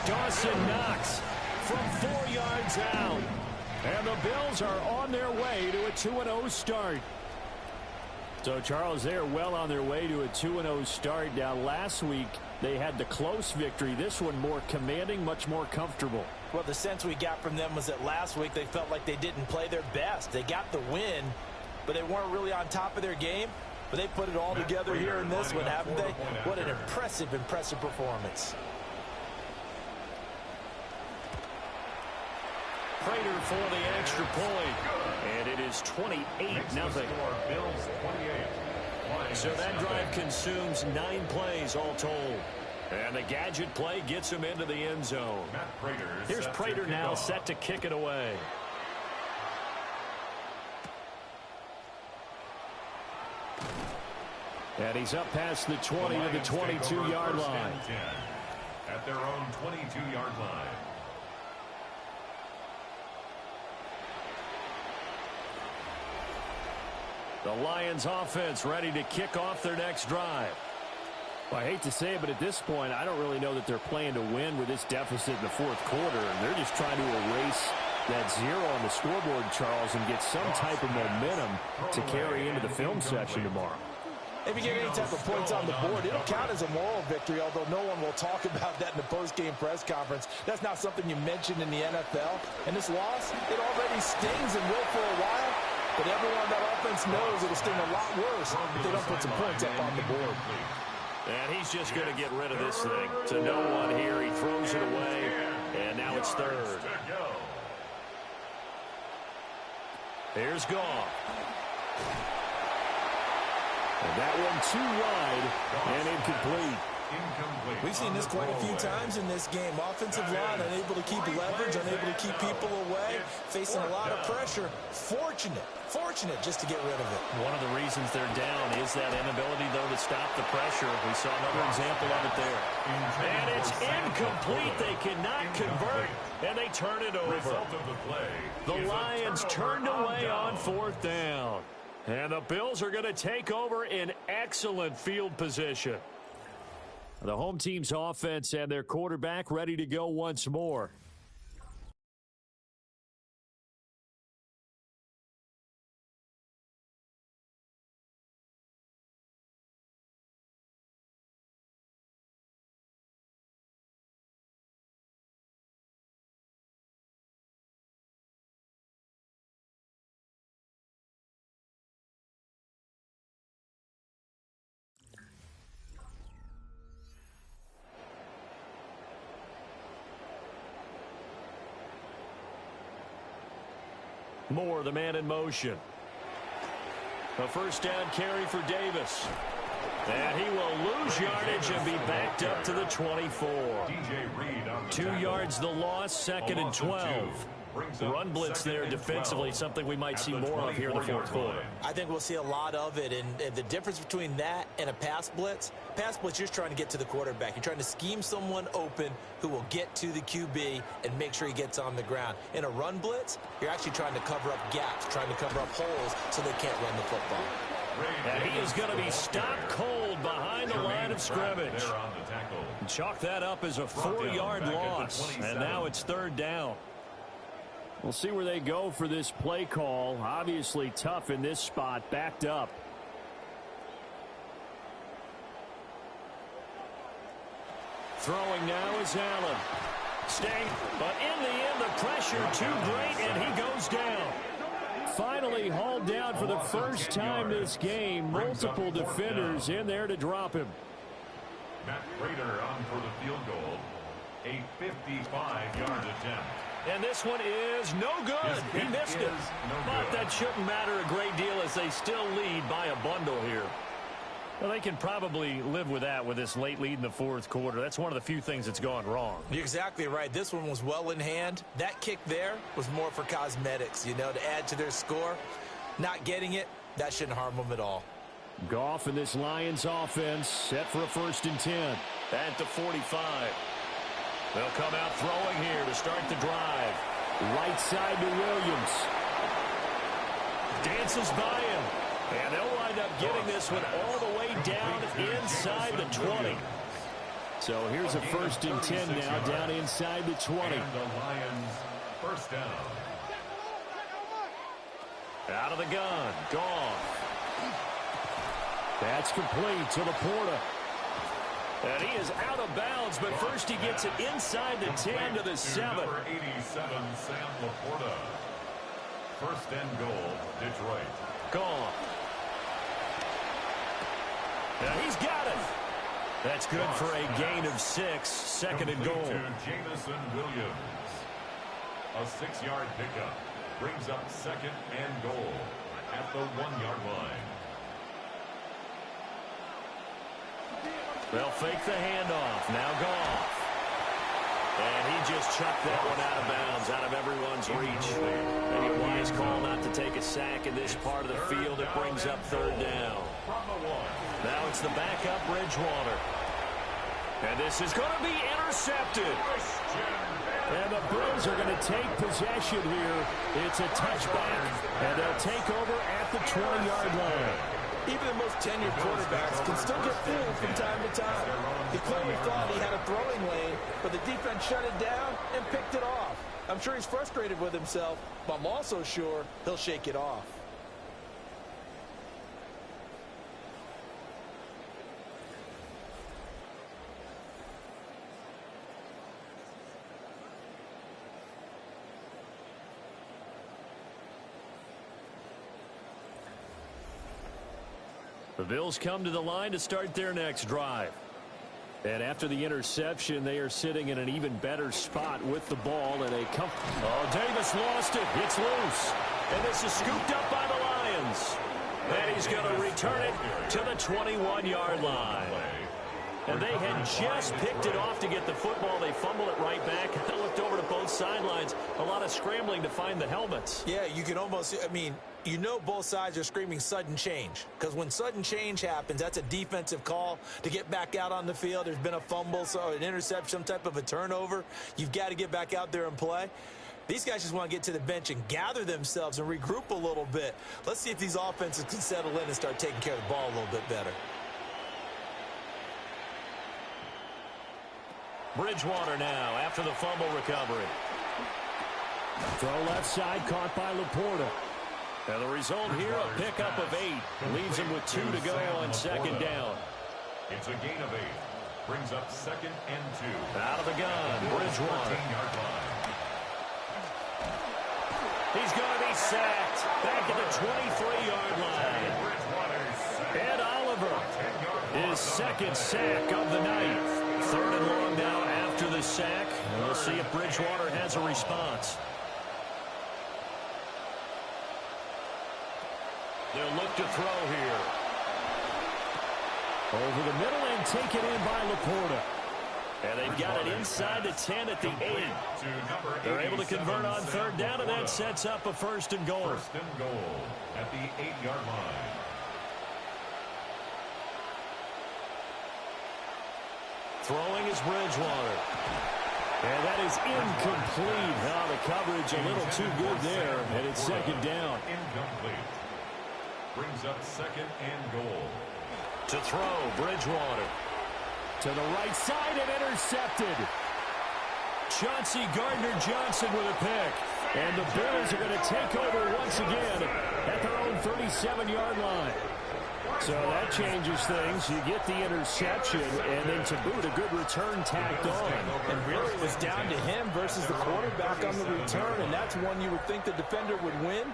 Dawson Knox from 4 yards out. And the Bills are on their way to a 2-0 start. So, Charles, they are well on their way to a 2-0 start. Now, last week, they had the close victory. This one more commanding, much more comfortable. Well, the sense we got from them was that last week they felt like they didn't play their best. They got the win, but they weren't really on top of their game. But they put it all together here in this one, haven't they? What an impressive performance. Prater for the extra point. And it is 28-0. So that drive consumes 9 plays all told. And the gadget play gets him into the end zone. Here's Prater now set to kick it away. And he's up past the 20 to the 22-yard line. At their own 22-yard line. The Lions offense ready to kick off their next drive. Well, I hate to say it, but at this point, I don't really know that they're playing to win with this deficit in the fourth quarter. And they're just trying to erase that 0 on the scoreboard, Charles, and get some type of momentum to carry into the film session tomorrow. If you get any type of points on the board, it'll count as a moral victory, although no one will talk about that in the post-game press conference. That's not something you mentioned in the NFL. And this loss, it already stings and will for a while. But everyone on that offense knows it'll sting a lot worse if they don't put some points up on the board. And he's just going to get rid of this thing. To no one here. He throws it away. And now it's third. Here's Goff. And that one too wide and incomplete. We've seen this quite a few times in this game. Offensive line unable to keep leverage, unable to keep people away, facing a lot of pressure. Fortunate just to get rid of it. One of the reasons they're down is that inability, though, to stop the pressure. We saw another example of it there. And it's incomplete. They cannot convert, and they turn it over. The Lions turned away on 4th down. And the Bills are going to take over in excellent field position. The home team's offense and their quarterback ready to go once more. Moore, the man in motion. A first down carry for Davis. And he will lose yardage and be backed up to the 24. 2 yards the loss, 2nd and 12. Run blitz there defensively, something we might see more of here in the 4th quarter. I think we'll see a lot of it, and the difference between that and a pass blitz, you're just trying to get to the quarterback. You're trying to scheme someone open who will get to the QB and make sure he gets on the ground. In a run blitz, you're actually trying to cover up gaps, trying to cover up holes so they can't run the football. And he is going to be stopped cold behind the line of scrimmage. Chalk that up as a 4-yard loss, and now it's 3rd down. We'll see where they go for this play call. Obviously tough in this spot, backed up. Throwing now is Allen. Staying, but in the end, the pressure too great, and he goes down. Finally hauled down for the first time this game. Multiple defenders in there to drop him. Matt Prater on for the field goal. A 55-yard attempt. And this one is no good. He missed it. But that shouldn't matter a great deal as they still lead by a bundle here. Well, they can probably live with that with this late lead in the 4th quarter. That's one of the few things that's gone wrong. You're exactly right. This one was well in hand. That kick there was more for cosmetics, to add to their score. Not getting it, that shouldn't harm them at all. Goff in this Lions offense set for a 1st and 10. At the 45. They'll come out throwing here to start the drive. Right side to Williams. Dances by him. And they'll wind up getting this one all the way down inside the 20. So here's a 1st and 10 now down inside the 20. And the Lions 1st down. Out of the gun. Goff. That's complete to Laporta. And he is out of bounds, but first he gets it inside the 10 to the 7. Number 87, Sam Laporta. 1st and goal, Detroit. Gone. And he's got it. That's good for a gain of 6. 2nd and goal. To Jameson Williams. A 6-yard pickup brings up 2nd and goal at the 1-yard line. They'll fake the handoff. Now Goff. And he just chucked that one out of bounds, out of everyone's reach. And a wise call not to take a sack in this part of the field. It brings up 3rd down. Now it's the backup Bridgewater. And this is going to be intercepted. And the Bills are going to take possession here. It's a touchback, and they'll take over at the 20-yard line. Even the most tenured quarterbacks can still get fooled from time to time. He clearly thought he had a throwing lane, but the defense shut it down and picked it off. I'm sure he's frustrated with himself, but I'm also sure he'll shake it off. The Bills come to the line to start their next drive. And after the interception, they are sitting in an even better spot with the ball. And Davis lost it. It's loose. And this is scooped up by the Lions. And he's going to return it to the 21-yard line. And they had just picked it off to get the football. They fumbled it right back. I looked over to both sidelines. A lot of scrambling to find the helmets. Yeah, you can almost, you know both sides are screaming sudden change. Because when sudden change happens, that's a defensive call to get back out on the field. There's been a fumble, so an interception, some type of a turnover. You've got to get back out there and play. These guys just want to get to the bench and gather themselves and regroup a little bit. Let's see if these offenses can settle in and start taking care of the ball a little bit better. Bridgewater now after the fumble recovery. Throw left side, caught by Laporta. And the result here, a pickup of 8. Leaves him with 2 to go on second down. It's a gain of 8. Brings up 2nd and 2. Out of the gun, Bridgewater. He's going to be sacked. Back at the 23-yard line. Ed Oliver, his second sack of the night. 3rd and long now after the sack. And we'll see if Bridgewater has a response. They'll look to throw here. Over the middle and taken in by Laporta. And they've got it inside the 10 at the 8. They're able to convert on 3rd down, and that sets up a 1st and goal. 1st and goal at the 8-yard line. Throwing is Bridgewater. And that is incomplete. Now the coverage a little too good there, and it's 2nd down. Incomplete. Brings up 2nd and goal. To throw, Bridgewater. To the right side and intercepted. Chauncey Gardner-Johnson with a pick. And the Bills are going to take over once again at their own 37-yard line. So that changes things. You get the interception, and then to boot, a good return tacked on. And really it was down to him versus the quarterback on the return, and that's one you would think the defender would win.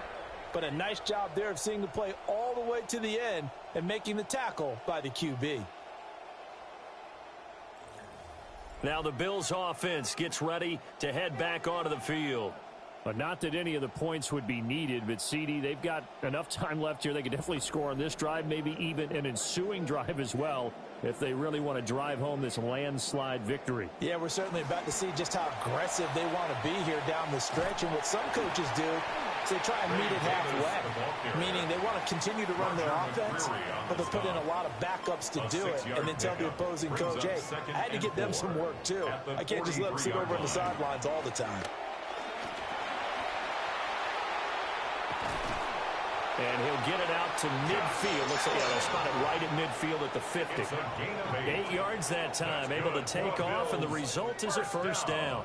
But a nice job there of seeing the play all the way to the end and making the tackle by the QB. Now the Bills offense gets ready to head back onto the field. But not that any of the points would be needed, but CD, they've got enough time left here. They could definitely score on this drive, maybe even an ensuing drive as well, if they really want to drive home this landslide victory. Yeah, we're certainly about to see just how aggressive they want to be here down the stretch. And what some coaches do is they try and meet it halfway, meaning they want to continue to run their offense, but they'll put in a lot of backups to do it, and then tell the opposing coach, hey, I had to get them some work too. I can't just let them sit over on the sidelines all the time. And he'll get it out to midfield. Looks like they'll spot it right at midfield at the 50. 8 yards that time, able to take off, and the result is a 1st down.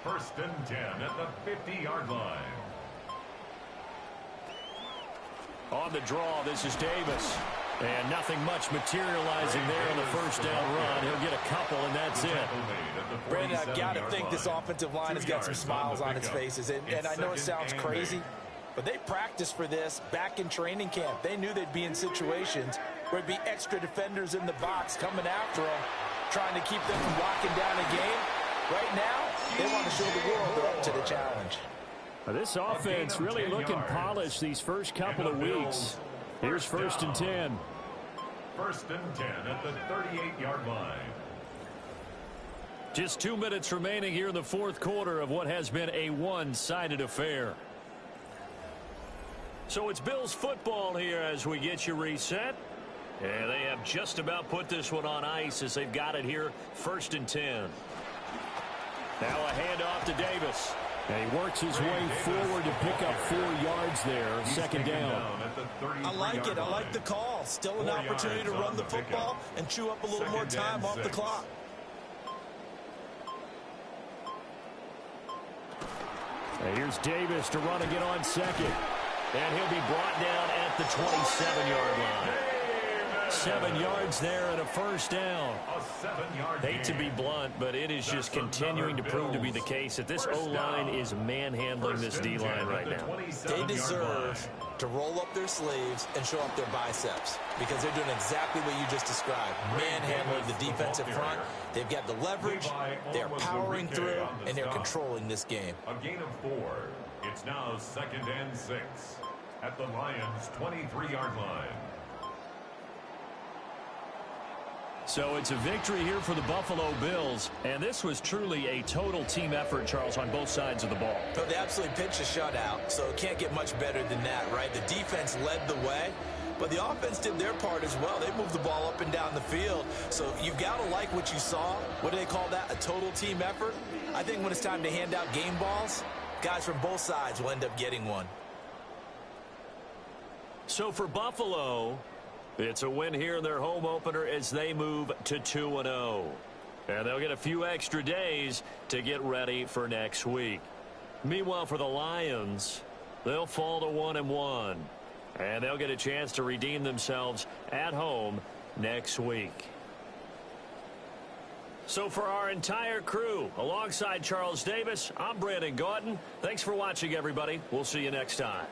1st and 10 at the 50-yard line. On the draw, this is Davis. And nothing much materializing there on the 1st down run. He'll get a couple, and that's it. Brandon, I've got to think this offensive line has got some smiles on its faces. And I know it sounds crazy, but they practiced for this back in training camp. They knew they'd be in situations where it'd be extra defenders in the box coming after them, trying to keep them from locking down a game. Right now, they want to show the world they're up to the challenge. This offense really looking polished these first couple of weeks. Here's 1st and 10. 1st and 10 at the 38-yard line. Just 2 minutes remaining here in the 4th quarter of what has been a one-sided affair. So it's Bills football here as we get you reset. And they have just about put this one on ice as they've got it here, 1st and 10. Now a handoff to Davis. And he works his way forward to pick up 4 yards there, 2nd down. I like it. I like the call. Still an opportunity to run the football and chew up a little more time off the clock. And here's Davis to run again on 2nd. And he'll be brought down at the 27-yard line. 7 yards there and a 1st down. Hate to be blunt, but it is just continuing to prove to be the case that this O-line is manhandling this D-line right now. They deserve to roll up their sleeves and show up their biceps because they're doing exactly what you just described, manhandling the defensive front. They've got the leverage, they're powering through, and they're controlling this game. A gain of 4. It's now 2nd and 6 at the Lions' 23-yard line. So it's a victory here for the Buffalo Bills, and this was truly a total team effort, Charles, on both sides of the ball. So they absolutely pitched a shutout, so it can't get much better than that, right? The defense led the way, but the offense did their part as well. They moved the ball up and down the field, so you've got to like what you saw. What do they call that? A total team effort? I think when it's time to hand out game balls, guys from both sides will end up getting one. So for Buffalo, it's a win here in their home opener as they move to 2-0. And they'll get a few extra days to get ready for next week. Meanwhile, for the Lions, they'll fall to 1-1. And they'll get a chance to redeem themselves at home next week. So for our entire crew, alongside Charles Davis, I'm Brandon Gaudin. Thanks for watching, everybody. We'll see you next time.